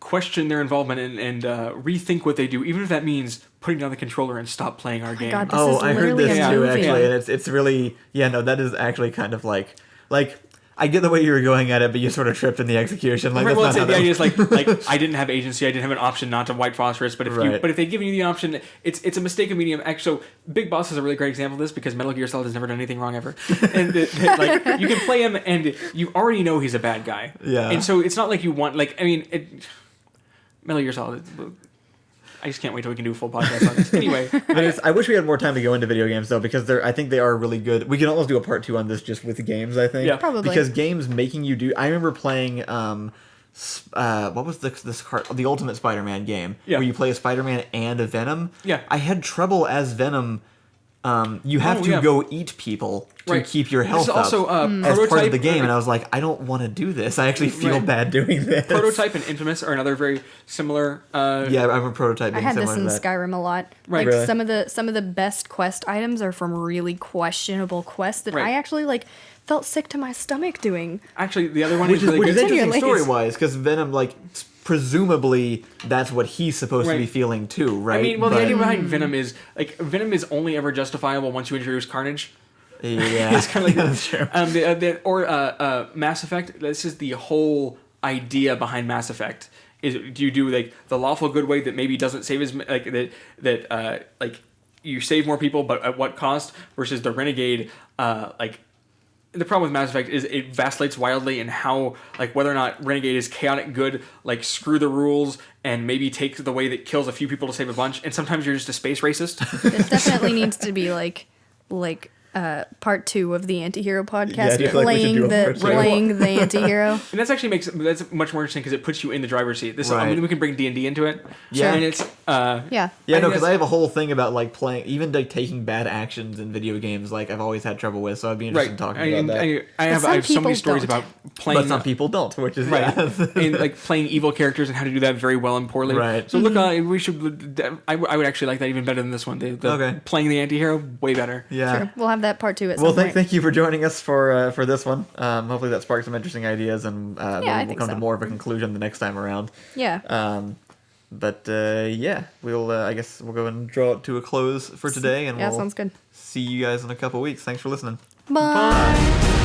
question their involvement and rethink what they do, even if that means putting down the controller and stop playing our game. God, this Oh, is I heard literally this a too, movie. actually, and it's really, no, that is actually kind of like I get the way you were going at it, but you sort of tripped in the execution. Like, Right, that's well, not how the that idea is like I didn't have agency, I didn't have an option not to white phosphorus, but if they've given you the option, it's a mistake of medium. Actually, so Big Boss is a really great example of this because Metal Gear Solid has never done anything wrong ever, and like you can play him and you already know he's a bad guy. Yeah. And so it's not like you want Metal Gear Solid. I just can't wait till we can do a full podcast on this. Anyway, But I wish we had more time to go into video games though, because I think they are really good. We can almost do a part 2 on this just with the games. I think, Yeah. Probably. because games making you do. I remember playing what was this card? The Ultimate Spider-Man game, Yeah. where you play a Spider-Man and a Venom. Yeah. I had trouble as Venom. You have to go eat people to Right. keep your health This is also up as part of Prototype, the game, and I was like, I don't want to do this. I actually feel Right. bad doing this. Prototype and Infamous are another very similar. Yeah, I remember Prototype I being had this similar in to that. Skyrim a lot. Right. Like Really? some of the best quest items are from really questionable quests that Right. I actually like felt sick to my stomach doing. Actually, the other one Which is is, really which is good. interesting Continually. story-wise, because Venom, like, presumably that's what he's supposed to Right. be feeling too, right? I mean, well, But- the idea behind Venom is like Venom is only ever justifiable once you introduce Carnage. Yeah, It's kind of like that's true. Mass Effect. This is the whole idea behind Mass Effect. Is do you do like the lawful good way that maybe doesn't save as like that like you save more people, but at what cost? Versus the Renegade. Like the problem with Mass Effect is it vacillates wildly in how like whether or not Renegade is chaotic good, like screw the rules and maybe take the way that kills a few people to save a bunch. And sometimes you're just a space racist. This definitely needs to be like part 2 of the Antihero podcast, Yeah, I do feel like we should do a part two. playing the Antihero. And that's actually that's much more interesting because it puts you in the driver's seat. This I Right. mean, we can bring D&D into it. Yeah. And it's Yeah. Yeah, I no, think because I have a whole thing about like playing, even like taking bad actions in video games. Like I've always had trouble with, so I'd be interested in talking about that. I have some so many people stories don't. about playing. But some people don't, which is Right, yeah. and like playing evil characters and how to do that very well and poorly. Right. So look, we should. I would actually like that even better than this one. Okay. Playing the anti-hero way better. Yeah. Sure. We'll have that part 2 at Well, some point. thank you for joining us for this one. Hopefully that sparked some interesting ideas, and I we'll think come to so. more of a conclusion the next time around. Yeah. But yeah, we'll I guess we'll go and draw it to a close for today, and Yeah, we'll sounds good. see you guys in a couple weeks. Thanks for listening. Bye.